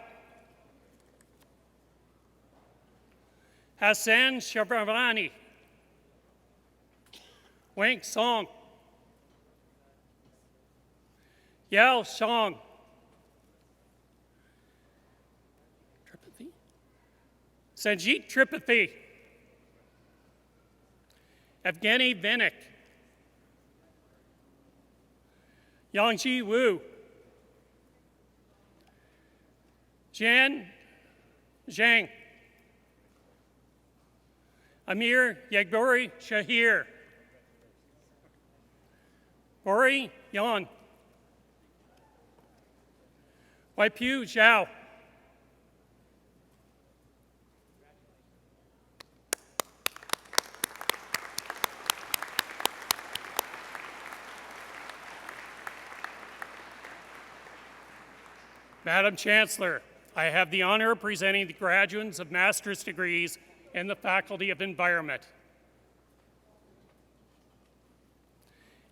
Speaker 10: Hassan Shabravani, Wang Song, Yao Shang, Sanjit Tripathi, Evgeny Vinik, Yangji Wu, Jan Zhang, Amir Yagbori Shahir, Bori Yan, Waipu Zhao, Madam Chancellor, I have the honor of presenting the graduates of master's degrees in the Faculty of Environment.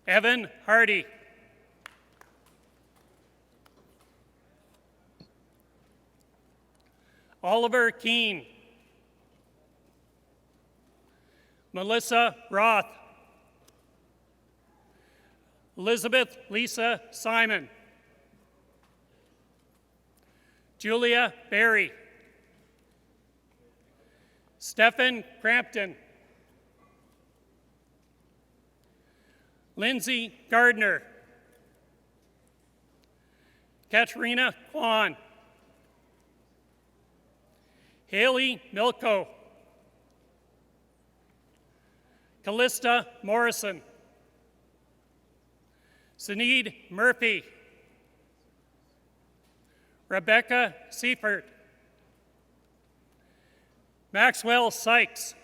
Speaker 10: Evan Hardy, Oliver Keene, Melissa Roth, Elizabeth Lisa Simon, Julia Berry, Stephen Crampton, Lindsay Gardner, Katrina Kwan, Haley Milko, Callista Morrison, Sinead Murphy, Rebecca Seifert, Maxwell Sykes,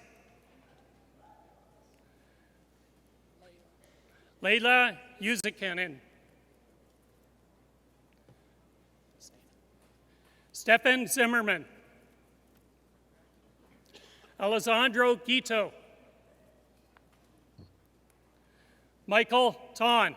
Speaker 10: Leila Yuzakanen. Stefan Zimmerman. Alessandro Guito. Michael Ton.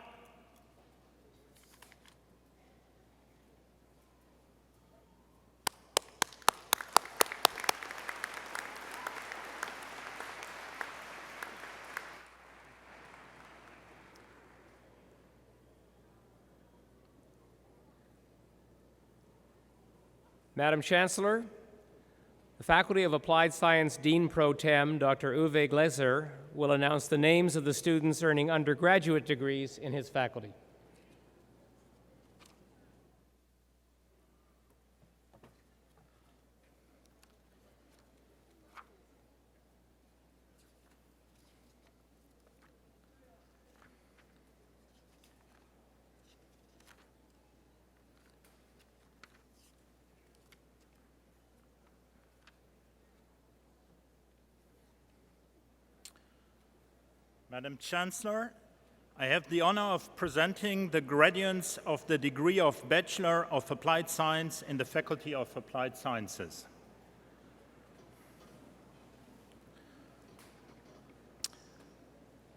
Speaker 5: Madam Chancellor, the Faculty of Applied Science Dean Pro Tem, Dr. Uwe Gleiser, will announce the names of the students earning undergraduate degrees in his faculty.
Speaker 11: Madam Chancellor, I have the honor of presenting the graduates of the degree of Bachelor of Applied Science in the Faculty of Applied Sciences.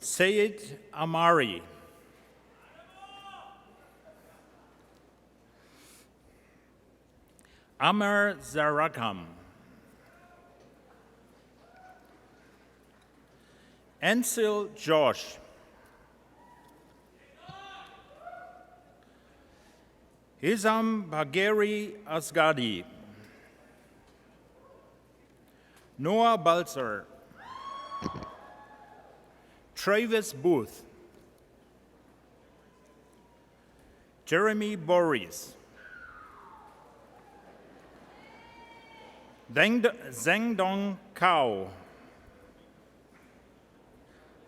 Speaker 11: Sayed Amari. Amar Zarakam. Ansel Josh. Hizam Bagheri Asgadi. Noah Balzer. Travis Booth. Jeremy Boris. Zhengdong Cao.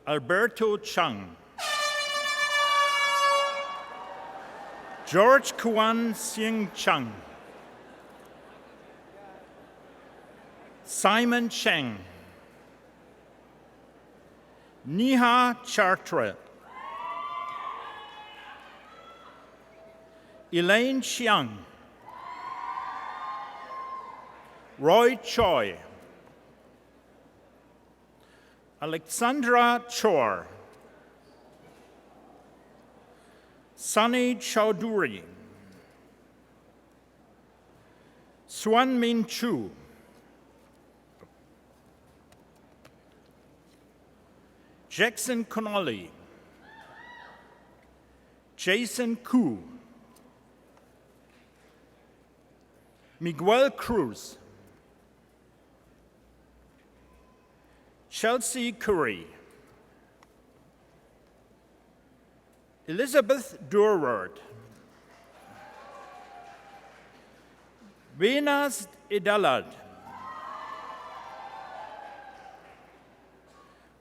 Speaker 11: Alberto Chang. George Kuan Sing Chang. Simon Cheng. Neha Chartre. Elaine Chiang. Roy Choi. Alexandra Chor. Sunny Chowdhury. Swan Min Chu. Jackson Connolly. Jason Koo. Miguel Cruz. Chelsea Curry. Elizabeth Durward. Venus Idalad.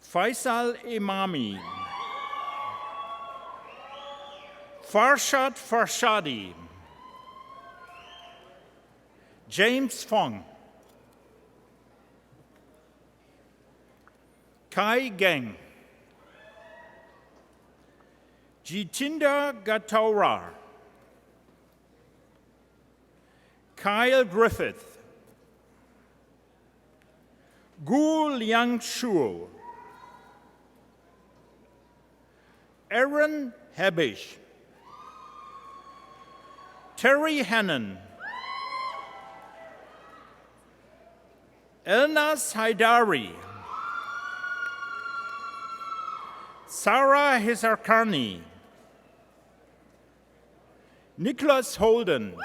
Speaker 11: Faisal Imami. Farshad Farshadi. James Fong. Kai Geng. Jitinder Gataura. Kyle Griffith. Gu Liang Shuo. Aaron Habish. Terry Hannon. Elnas Haidari. Sarah Hizarkani. Nicholas Holden.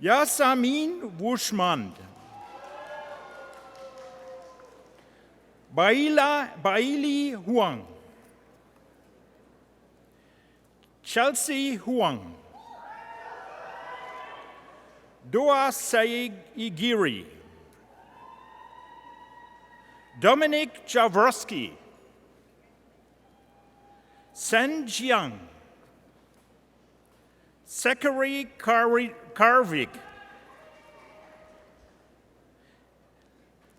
Speaker 11: Yasamin Wushmand. Baili Huang. Chelsea Huang. Doa Saig Igiri. Dominic Jaworski. Sen Jiang. Zachary Karvik.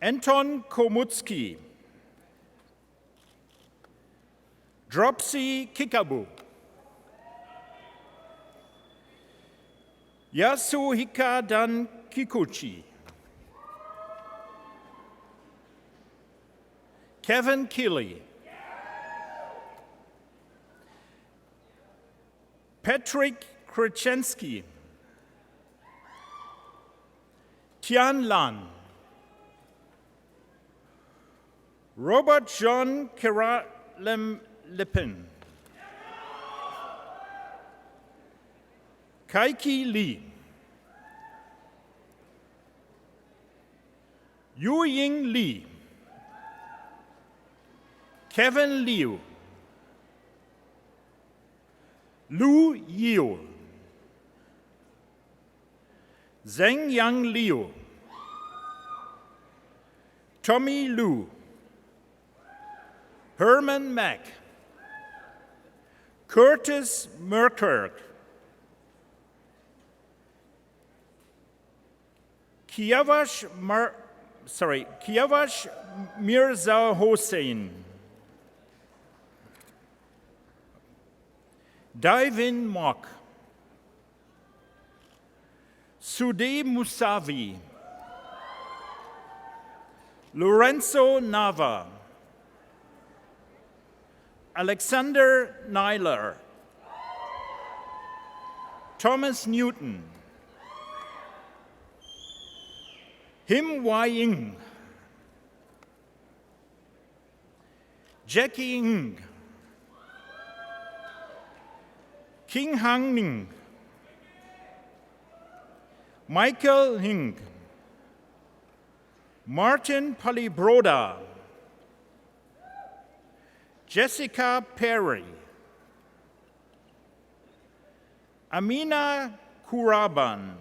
Speaker 11: Anton Komutsky. Dropsy Kikabu, Yasuhika Dan Kikuchi, Kevin Keeley, Patrick Kryczenski, Tian Lan, Robert John Keralem Lippin, Kaiki Lee, Yu Ying Lee, Kevin Liu, Lu Yiu, Zheng Yang Liu, Tommy Lu, Herman Mack, Curtis Merkirk, Kiavash Mirza Hossein, Daivin Mok, Sudeh Musavi, Lorenzo Nava, Alexander Nyler, Thomas Newton, Him Wai-Ying, Jackie Ng, King Hang Ning, Michael Hing, Martin Palibroda, Jessica Perry, Amina Kuraban,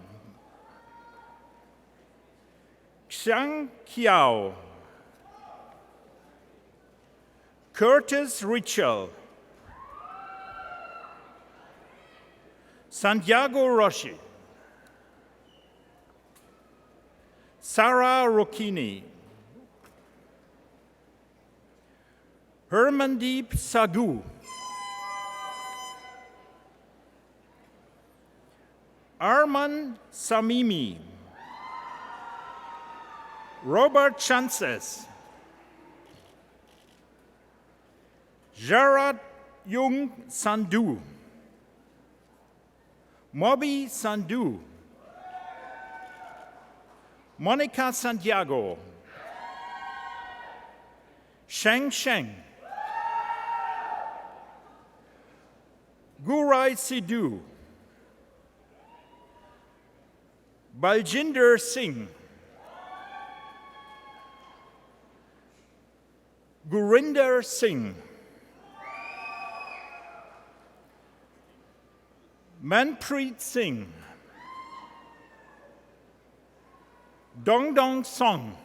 Speaker 11: Xiang Kiao, Curtis Richel, Santiago Roshi, Sarah Rokini, Hermandeep Sagu, Arman Samimi, Robert Chances, Jarat Yung Sandhu, Moby Sandhu, Monica Santiago, Sheng Sheng, Gurai Sidhu, Baljinder Singh, Gurinder Singh, Manpreet Singh, Dong Dong Song,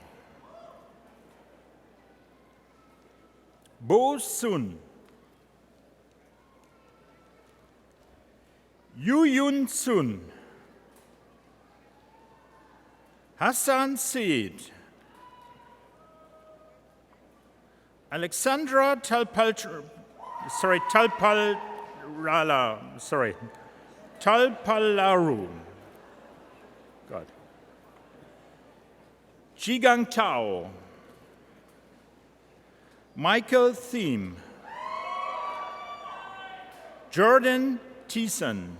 Speaker 11: Bo Sun, Yu Yun Sun, Hassan Said, Alexandra Talpalaru, God. Jigang Tao, Michael Thiem, Jordan Thiessen,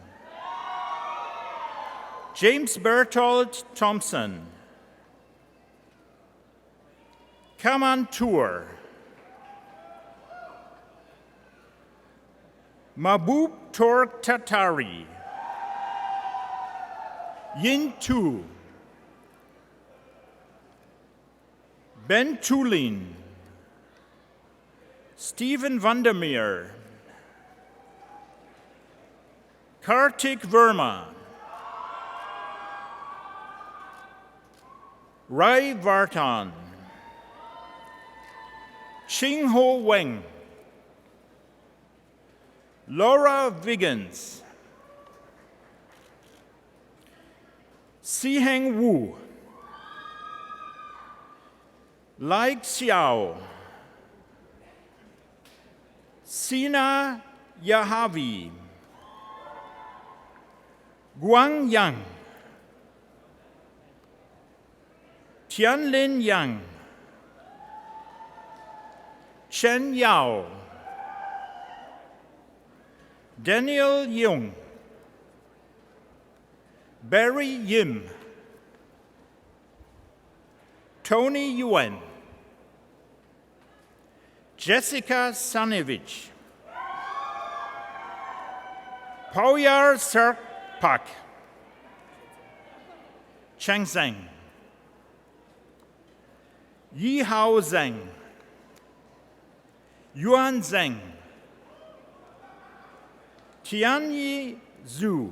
Speaker 11: James Bertold Thompson, Kaman Tour, Mabub Tork Tatari, Yin Tu, Ben Tulin, Stephen Vandermeer, Kartik Verma, Rai Vartan, Ching Ho Weng, Laura Wiggins, Si-Heng Wu, Lai Xiao, Sina Yahavi, Guang Yang, Tianlin Yang, Chen Yao, Daniel Jung, Barry Yim, Tony Yuen, Jessica Sanevich, Pauyar Serpak, Cheng Zheng, Yi Hao Zheng, Yuan Zheng, Tianyi Zhu,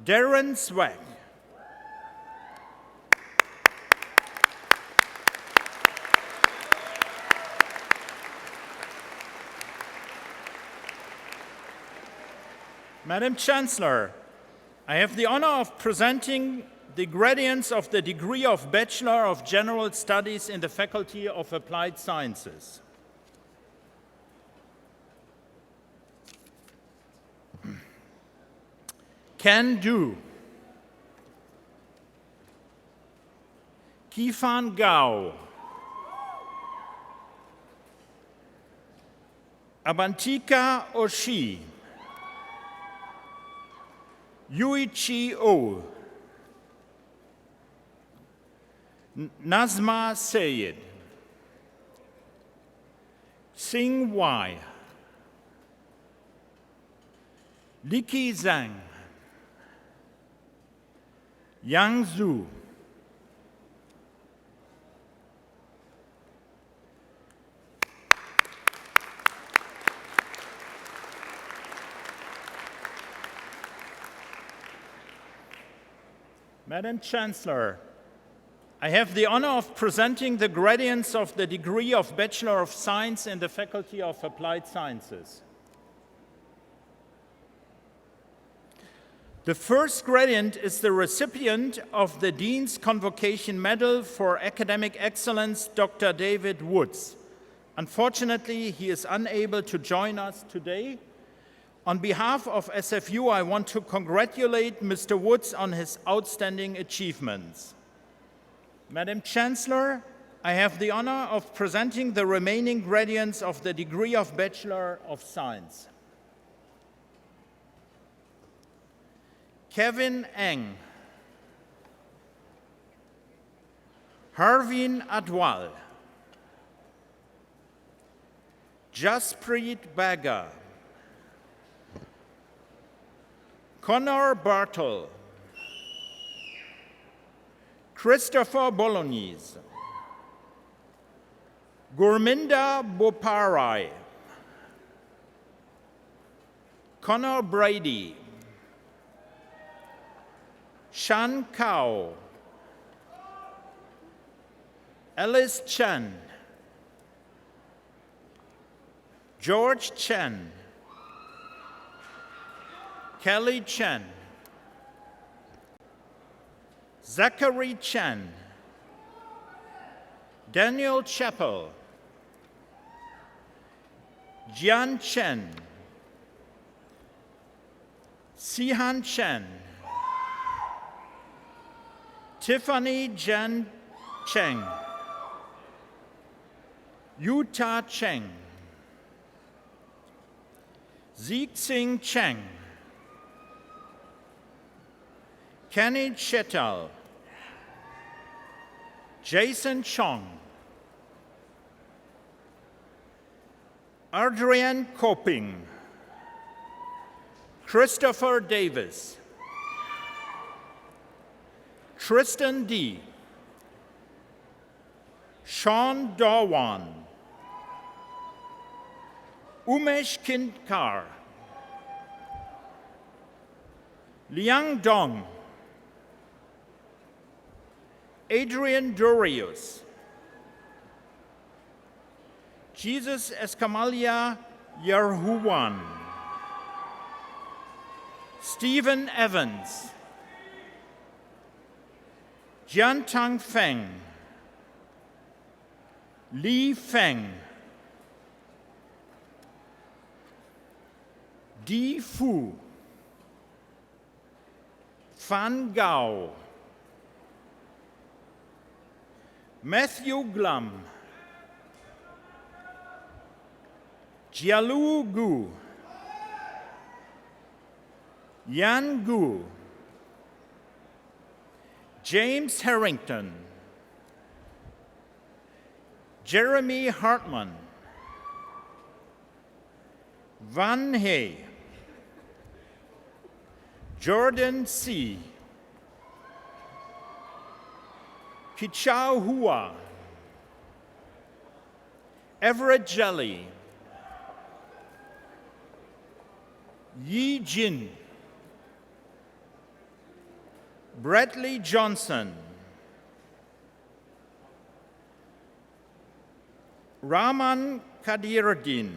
Speaker 11: Darren Swag, Madam Chancellor, I have the honor of presenting the gradients of the degree of Bachelor of General Studies in the Faculty of Applied Sciences. Can do. Kifan Gao. Abantika Oshi. Yuichi O. Nazma Sayed. Sing Wai. Liki Zhang. Yang Zhu. Madam Chancellor, I have the honor of presenting the gradients of the degree of Bachelor of Science in the Faculty of Applied Sciences. The first gradient is the recipient of the Dean's Convocation Medal for Academic Excellence, Dr. David Woods. Unfortunately, he is unable to join us today. On behalf of SFU, I want to congratulate Mr. Woods on his outstanding achievements. Madam Chancellor, I have the honor of presenting the remaining gradients of the degree of Bachelor of Science. Kevin Eng, Harvin Adwal, Jaspreet Bagga, Connor Bartle, Christopher Bolognese, Gurminda Boparai, Connor Brady, Shan Kao, Alice Chen, George Chen, Kelly Chen, Zachary Chen, Daniel Chappell, Jian Chen, Sihan Chen, Tiffany Jan Cheng, Yuta Cheng, Zixing Cheng, Kenny Chetal, Jason Chong, Adrian Coping, Christopher Davis, Tristan D., Sean Dawan, Umesh Kindkar, Liang Dong, Adrian Dorius, Jesus Escamalia Yerhuan, Stephen Evans, Jiantang Feng, Li Feng, Di Fu, Fan Gao, Matthew Glum, Jialu Gu, Yan Gu, James Harrington, Jeremy Hartman, Van Hay, Jordan C., Kichao Hua, Everett Jelly, Yi Jin, Bradley Johnson, Rahman Kadiruddin,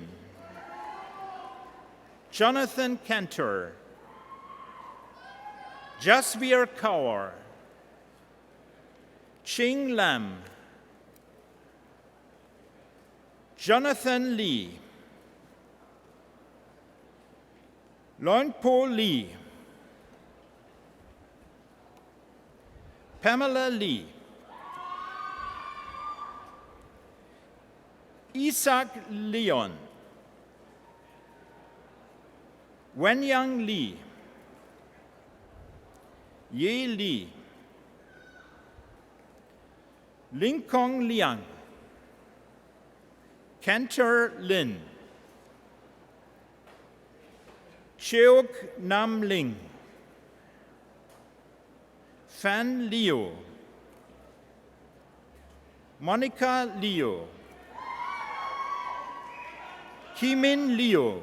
Speaker 11: Jonathan Cantor, Jasvir Kaur, Ching Lam, Jonathan Lee, Longpo Lee, Pamela Lee, Isaac Leon, Wenyang Lee, Ye Li, Lincoln Liang, Cantor Lin, Cheok Nam Ling, Fan Liu, Monica Liu, Kimin Liu,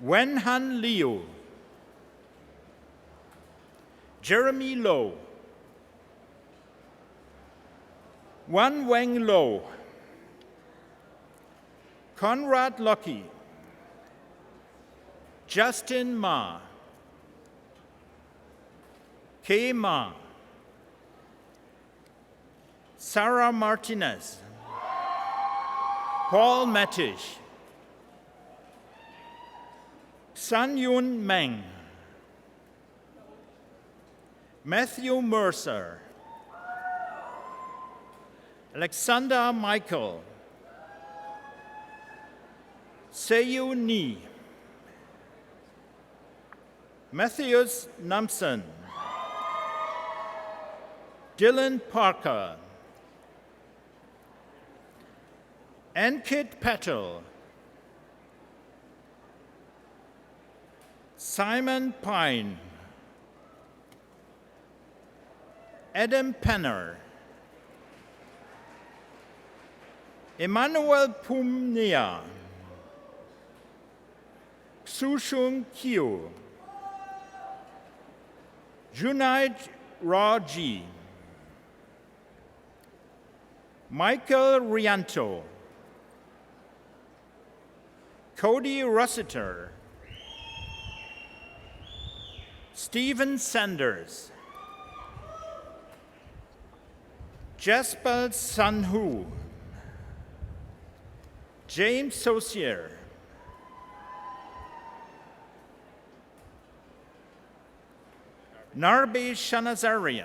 Speaker 11: Wenhan Liu, Jeremy Low, Wan Weng Lo, Conrad Lucky, Justin Ma, Kay Ma, Sarah Martinez, Paul Matish, Sun Yun Meng, Matthew Mercer, Alexander Michael, Seiyu Ni, Matthews Namson, Dylan Parker, Ankit Patel, Simon Pine, Adam Penner, Emmanuel Pumnia, Sushung Kyu, Junaid Raji, Michael Rianto, Cody Rossiter, Stephen Sanders, Jasper Sanhu, James Saucier, Narbi Shanazarian,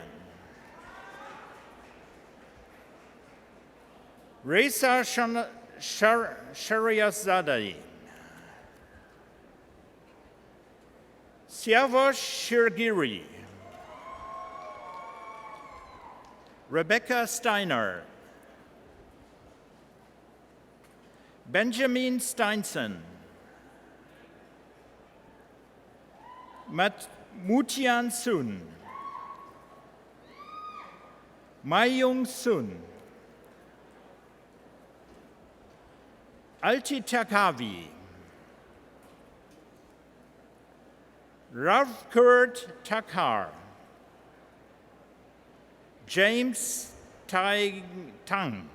Speaker 11: Reza Shariazadeh, Siavash Shirgiri, Rebecca Steiner, Benjamin Steinson, Mutian Sun, Mayung Sun, Alti Takavi, Ravkurt Takhar, James Tai Tang,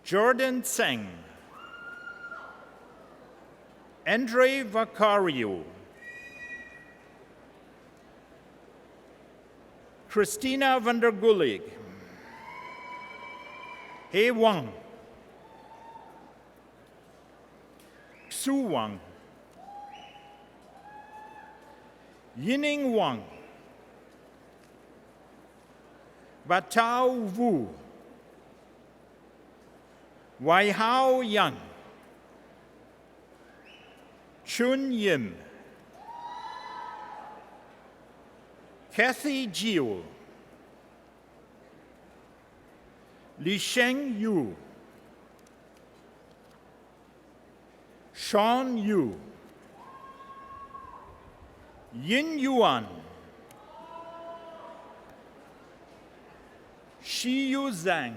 Speaker 11: Jordan Tseng, Andre Vacario, Christina van der Gulig, He Wang, Su Wang, Yining Wang, Batao Wu, Waihao Yang, Chun Yim, Kathy Jiu, Li Sheng Yu, Sean Yu, Yin Yuan, Shi Yu Zhang,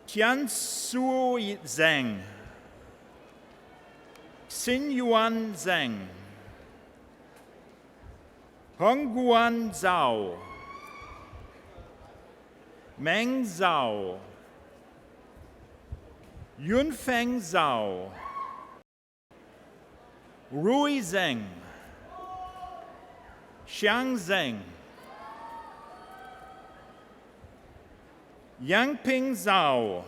Speaker 11: Tian Su Zhang, Xin Yuan Zhang, Hongguan Zhao, Meng Zhao, Yunfeng Zhao, Rui Zheng, Xiang Zheng, Yangping Zhao,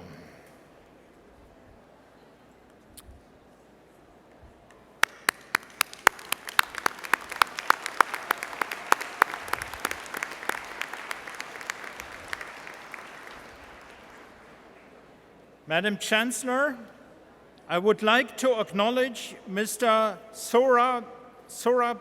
Speaker 11: Madam Chancellor, I would like to acknowledge Mr. Sorab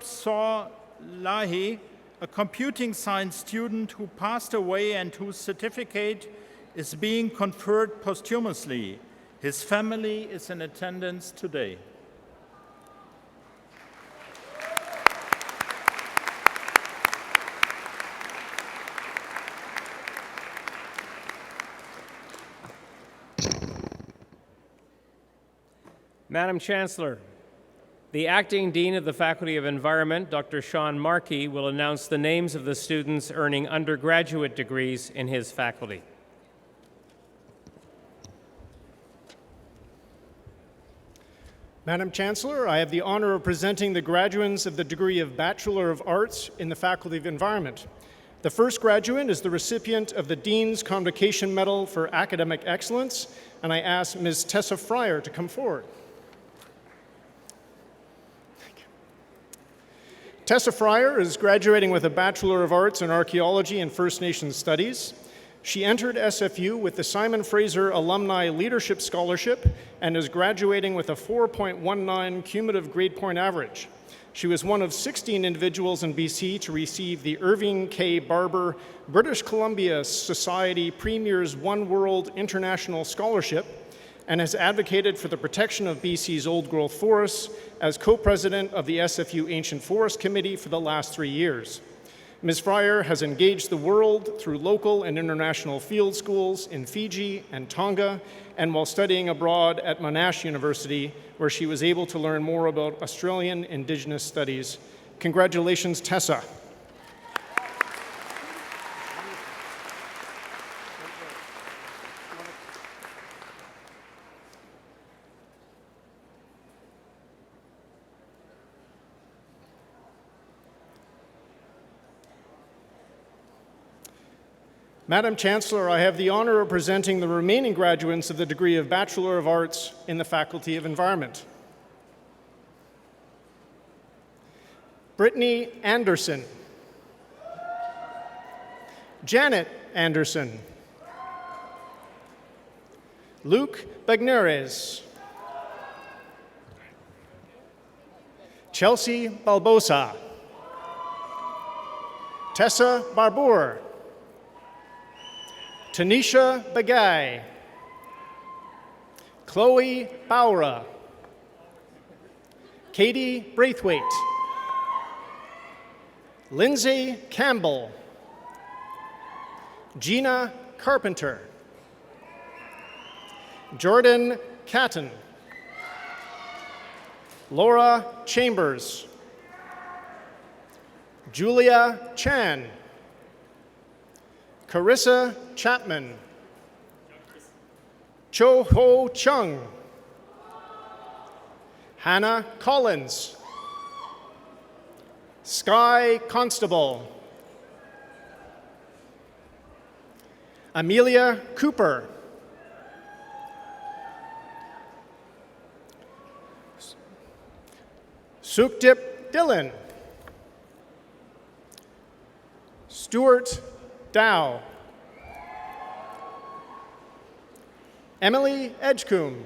Speaker 11: Saw Lahi, a computing science student who passed away and whose certificate is being conferred posthumously. His family is in attendance today.
Speaker 5: Madam Chancellor, the Acting Dean of the Faculty of Environment, Dr. Sean Markey, will announce the names of the students earning undergraduate degrees in his faculty.
Speaker 12: Madam Chancellor, I have the honor of presenting the graduates of the degree of Bachelor of Arts in the Faculty of Environment. The first graduate is the recipient of the Dean's Convocation Medal for Academic Excellence, and I ask Ms. Tessa Fryer to come forward. Tessa Fryer is graduating with a Bachelor of Arts in Archaeology and First Nations Studies. She entered SFU with the Simon Fraser Alumni Leadership Scholarship and is graduating with a 4.19 cumulative grade point average. She was one of 16 individuals in BC to receive the Irving K. Barber British Columbia Society Premier's One World International Scholarship and has advocated for the protection of BC's old-growth forests as co-president of the SFU Ancient Forest Committee for the last 3 years. Ms. Fryer has engaged the world through local and international field schools in Fiji and Tonga, and while studying abroad at Monash University, where she was able to learn more about Australian Indigenous studies. Congratulations, Tessa. Madam Chancellor, I have the honor of presenting the remaining graduates of the degree of Bachelor of Arts in the Faculty of Environment. Brittany Anderson. Janet Anderson. Luke Bagneres. Chelsea Balbosa. Tessa Barbour. Tanisha Bagay, Chloe Bowra, Katie Braithwaite, Lindsay Campbell, Gina Carpenter, Jordan Catton, Laura Chambers, Julia Chan, Carissa Chapman, Cho Ho Chung, Hannah Collins, Sky Constable, Amelia Cooper, Sukdip Dillon. Stuart Dow. Emily Edgecombe.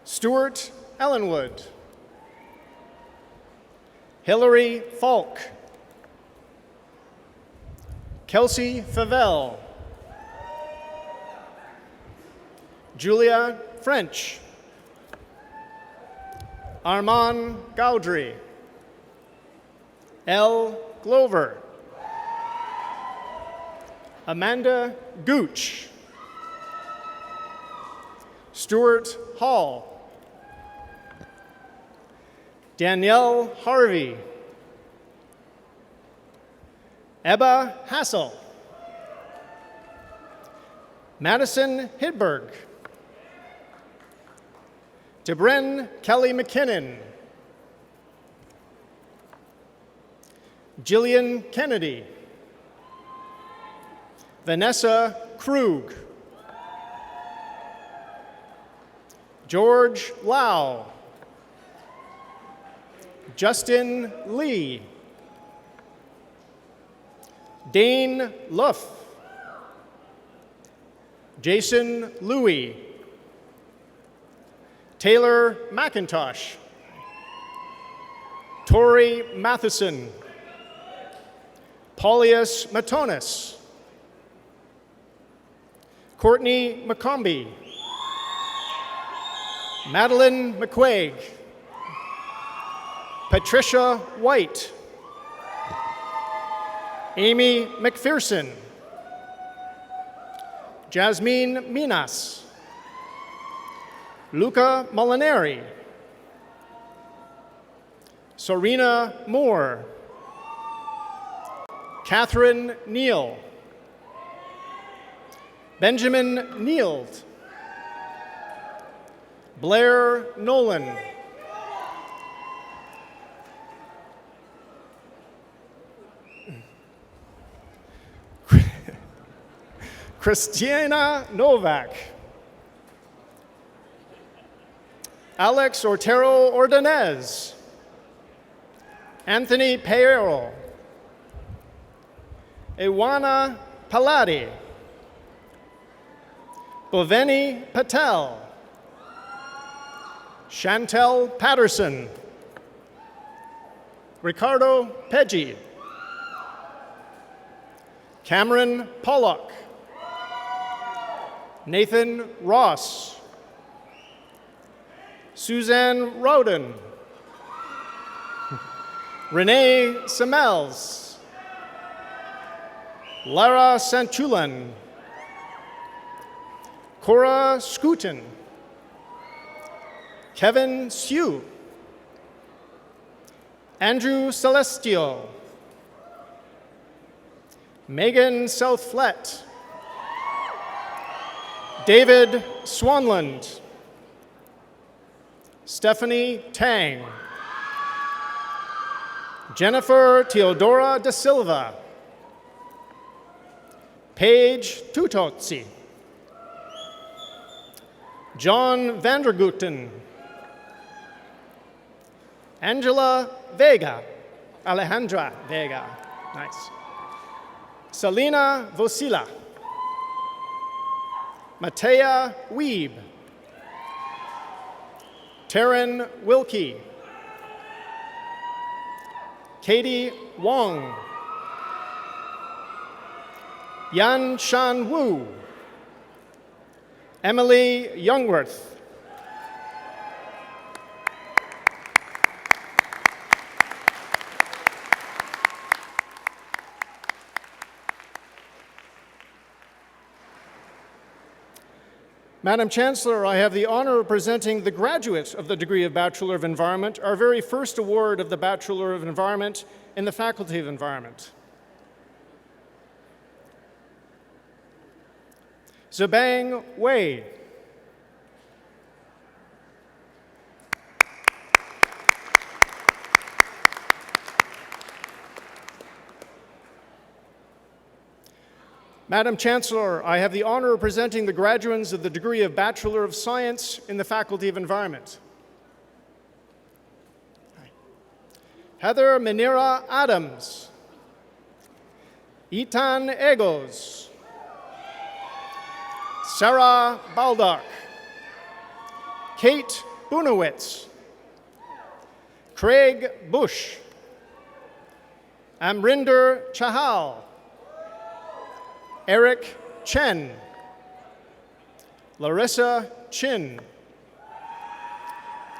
Speaker 12: Stuart Ellenwood. Hillary Falk. Kelsey Favell. Julia French. Armand Gaudry. L. Glover. Amanda Gooch. Stuart Hall. Danielle Harvey. Ebba Hassel. Madison Hidberg. Debren Kelly McKinnon. Jillian Kennedy. Vanessa Krug. George Lau. Justin Lee. Dane Luff. Jason Louie. Taylor McIntosh. Tori Matheson. Paulius Matonis. Courtney McCombie. Madeline McQuaig. Patricia White. Amy McPherson. Jasmine Minas. Luca Molinari. Serena Moore. Catherine Neal. Benjamin Neild. Blair Nolan. Christina Novak. Alex Ortero Ordonez. Anthony Pereiro. Iwana Paladi. Boveni Patel. Chantel Patterson. Ricardo Peggi. Cameron Pollock. Nathan Ross. Suzanne Roden. Renee Semels. Lara Sanchulan. Cora Scooten. Kevin Sue. Andrew Celestio. Megan Southflett. David Swanland. Stephanie Tang. Jennifer Teodora da Silva. Paige Tutotsi. John Vanderguten. Angela Vega. Alejandra Vega. Nice. Selena Vosila. Matea Weeb. Taryn Wilkie. Katie Wong. Yan Shan Wu. Emily Youngworth. Madam Chancellor, I have the honor of presenting the graduate of the degree of Bachelor of Environment, our very first award of the Bachelor of Environment in the Faculty of Environment. Zibang Wei. Madam Chancellor, I have the honor of presenting the graduates of the degree of Bachelor of Science in the Faculty of Environment. Heather Manira Adams. Itan Egos. Sarah Baldock. Kate Bunowitz. Craig Bush. Amrinder Chahal. Eric Chen. Larissa Chin.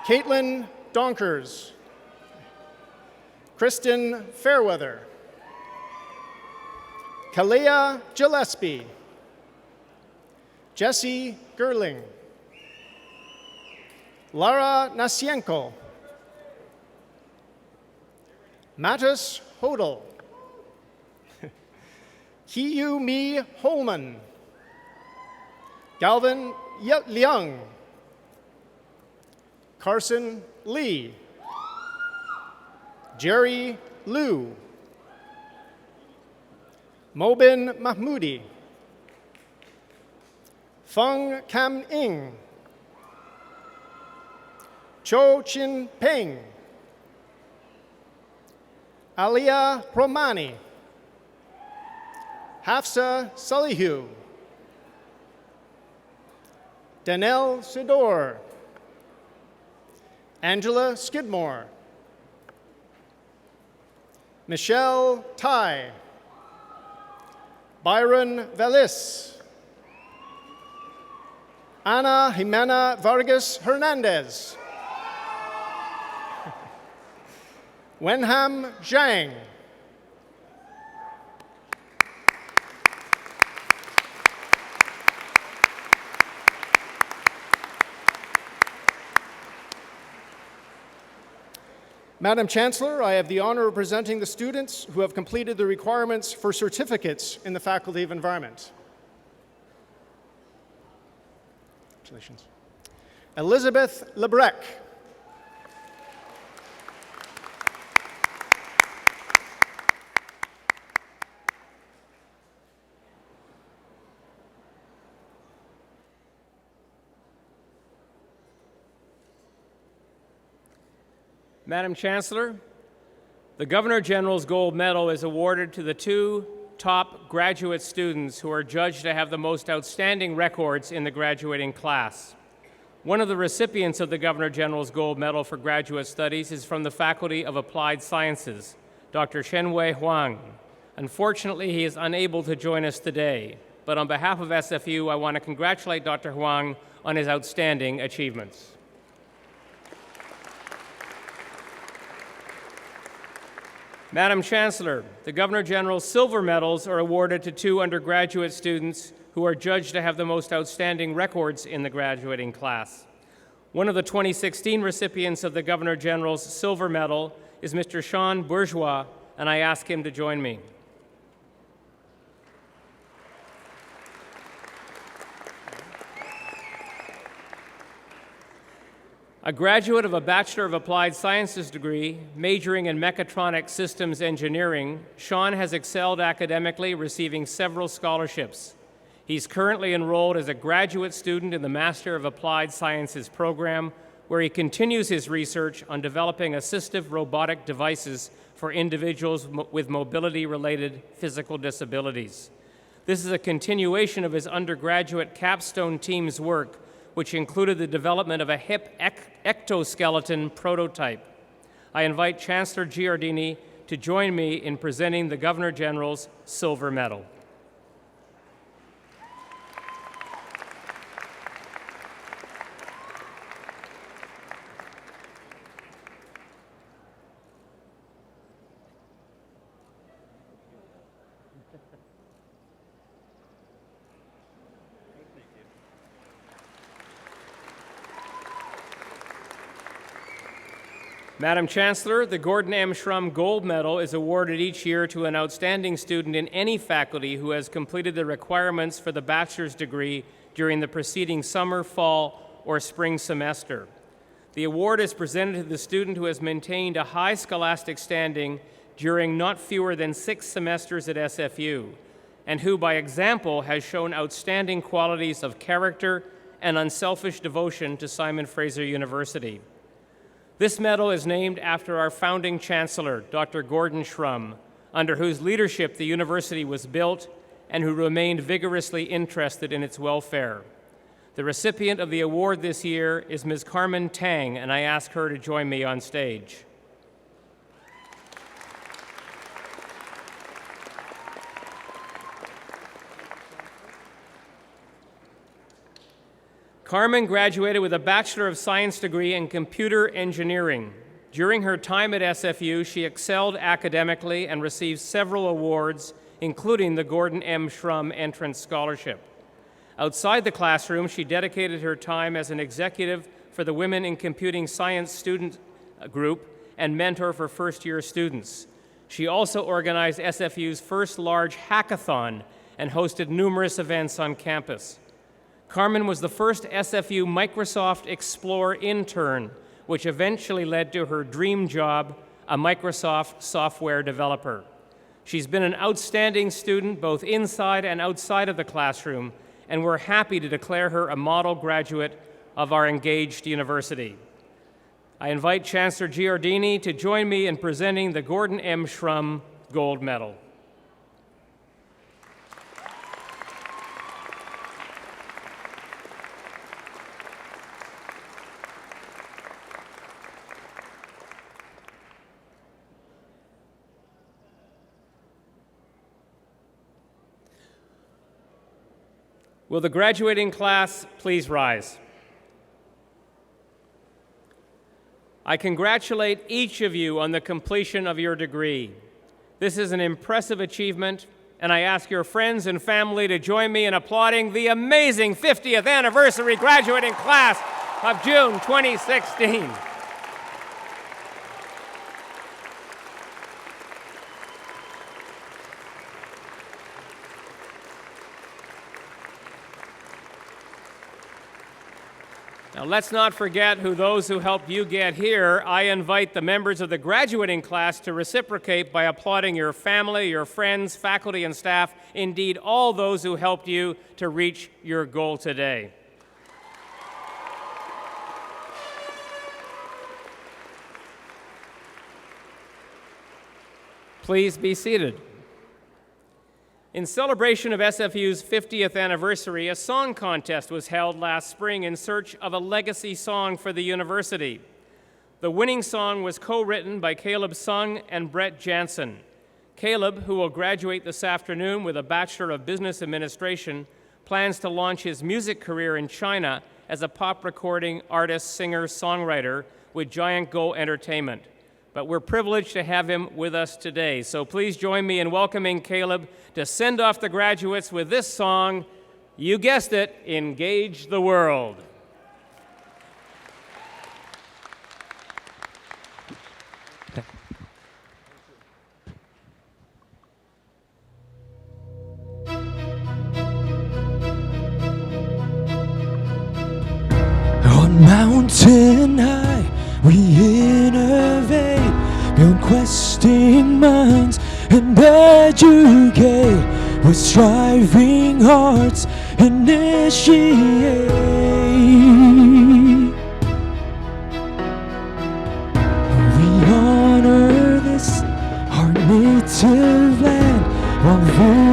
Speaker 12: Caitlin Donkers. Kristen Fairweather. Kalia Gillespie. Jesse Gerling. Lara Nasienko. Mattis Hodel. Kiyu Mi Holman. Galvin Liang. Carson Lee. Jerry Liu. Mobin Mahmoudi. Feng Cam Ing. Cho Chin Peng. Alia Romani. Hafsa Salihu. Danelle Sidor. Angela Skidmore. Michelle Tai. Byron Velis. Ana Jimena Vargas Hernandez. Wenham Zhang. Madam Chancellor, I have the honor of presenting the students who have completed the requirements for certificates in the Faculty of Environment. Congratulations. Elizabeth Lebrec.
Speaker 5: Madam Chancellor, the Governor General's Gold Medal is awarded to the two top graduate students who are judged to have the most outstanding records in the graduating class. One of the recipients of the Governor General's Gold Medal for Graduate Studies is from the Faculty of Applied Sciences, Dr. Shenwei Huang. Unfortunately, he is unable to join us today, but on behalf of SFU, I want to congratulate Dr. Huang on his outstanding achievements. Madam Chancellor, the Governor General's silver medals are awarded to two undergraduate students who are judged to have the most outstanding records in the graduating class. One of the 2016 recipients of the Governor General's silver medal is Mr. Sean Bourgeois, and I ask him to join me. A graduate of a Bachelor of Applied Sciences degree, majoring in Mechatronic Systems Engineering, Sean has excelled academically, receiving several scholarships. He's currently enrolled as a graduate student in the Master of Applied Sciences program, where he continues his research on developing assistive robotic devices for individuals with mobility-related physical disabilities. This is a continuation of his undergraduate capstone team's work, which included the development of a hip ectoskeleton prototype. I invite Chancellor Giardini to join me in presenting the Governor General's silver medal. Madam Chancellor, the Gordon M. Shrum Gold Medal is awarded each year to an outstanding student in any faculty who has completed the requirements for the bachelor's degree during the preceding summer, fall, or spring semester. The award is presented to the student who has maintained a high scholastic standing during not fewer than 6 semesters at SFU, and who, by example, has shown outstanding qualities of character and unselfish devotion to Simon Fraser University. This medal is named after our founding chancellor, Dr. Gordon Shrum, under whose leadership the university was built and who remained vigorously interested in its welfare. The recipient of the award this year is Ms. Carmen Tang, and I ask her to join me on stage. Carmen graduated with a Bachelor of Science degree in computer engineering. During her time at SFU, she excelled academically and received several awards, including the Gordon M. Shrum Entrance Scholarship. Outside the classroom, she dedicated her time as an executive for the Women in Computing Science student group and mentor for first-year students. She also organized SFU's first large hackathon and hosted numerous events on campus. Carmen was the first SFU Microsoft Explorer intern, which eventually led to her dream job, a Microsoft software developer. She's been an outstanding student both inside and outside of the classroom, and we're happy to declare her a model graduate of our engaged university. I invite Chancellor Giardini to join me in presenting the Gordon M. Shrum Gold Medal. Will the graduating class please rise? I congratulate each of you on the completion of your degree. This is an impressive achievement, and I ask your friends and family to join me in applauding the amazing 50th anniversary graduating class of June 2016. Now, let's not forget those who helped you get here. I invite the members of the graduating class to reciprocate by applauding your family, your friends, faculty, and staff, indeed all those who helped you to reach your goal today. Please be seated. In celebration of SFU's 50th anniversary, a song contest was held last spring in search of a legacy song for the university. The winning song was co-written by Caleb Sung and Brett Jansen. Caleb, who will graduate this afternoon with a Bachelor of Business Administration, plans to launch his music career in China as a pop recording artist, singer, songwriter with Giant Go Entertainment. But we're privileged to have him with us today. So please join me in welcoming Caleb to send off the graduates with this song, you guessed it, Engage the World.
Speaker 13: On mountain high, we innovate, build questing minds and educate, with striving hearts initiate. We honor this, our native land, while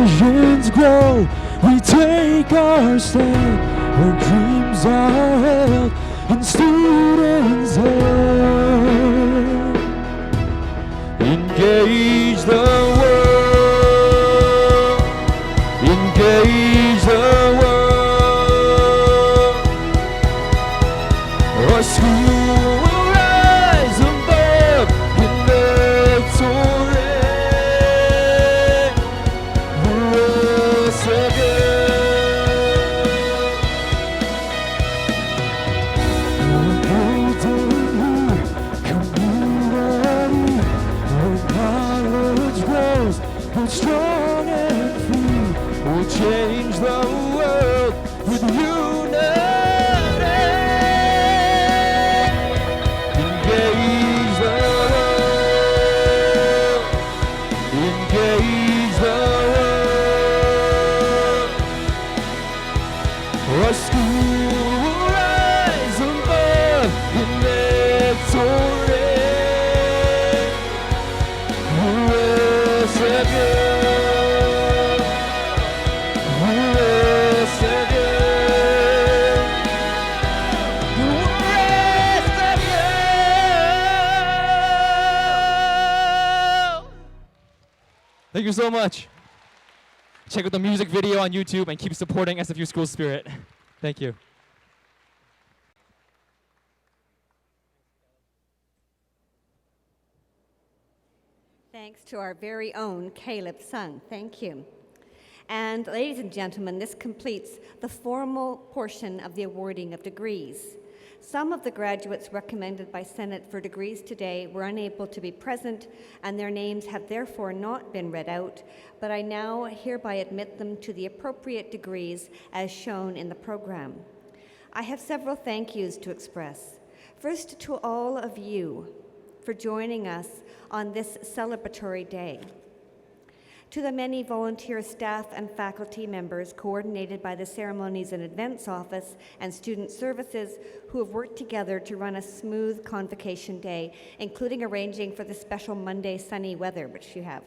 Speaker 13: visions grow, we take our stand, where dreams are held in students' hands. Engage the world, engage the world. Our school will rise above in victory. Once strong and free, we'll change the world with unity. Engage the world, engage the world. Our school will rise above in victory.
Speaker 14: Thank you so much. Check out the music video on YouTube and keep supporting SFU School Spirit. Thank you.
Speaker 3: Thanks to our very own Caleb Sung. Thank you. And ladies and gentlemen, this completes the formal portion of the awarding of degrees. Some of the graduates recommended by Senate for degrees today were unable to be present, and their names have therefore not been read out, but I now hereby admit them to the appropriate degrees as shown in the program. I have several thank yous to express. First, to all of you for joining us on this celebratory day. To the many volunteer staff and faculty members coordinated by the Ceremonies and Events Office and Student Services who have worked together to run a smooth Convocation Day, including arranging for the special Monday sunny weather, which you have.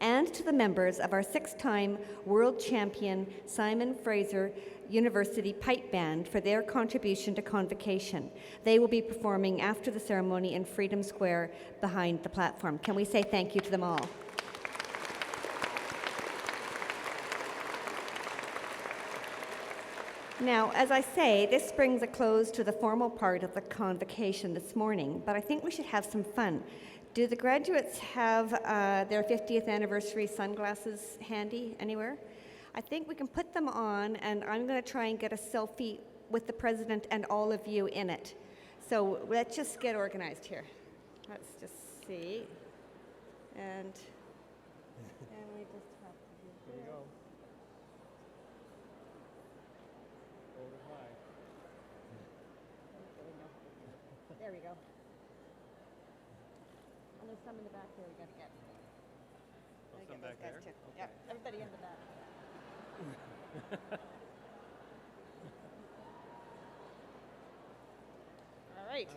Speaker 3: And to the members of our 6-time world champion Simon Fraser University Pipe Band for their contribution to Convocation. They will be performing after the ceremony in Freedom Square behind the platform. Can we say thank you to them all? Now, as I say, this brings a close to the formal part of the convocation this morning, but I think we should have some fun. Do the graduates have their 50th anniversary sunglasses handy anywhere? I think we can put them on, and I'm going to try and get a selfie with the president and all of you in it. So let's just get organized here. Let's just see. And we just have to do this.
Speaker 5: There you go.
Speaker 3: There we go. And there's some in the back here we got to get.
Speaker 5: Some back there?
Speaker 3: Too. Okay. Yeah, everybody in the back. All right.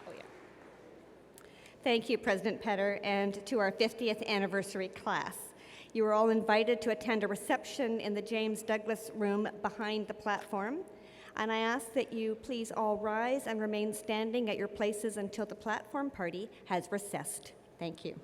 Speaker 3: Oh, yeah. Thank you, President Petter, and to our 50th anniversary class. You are all invited to attend a reception in the James Douglas room behind the platform. And I ask that you please all rise and remain standing at your places until the platform party has recessed. Thank you.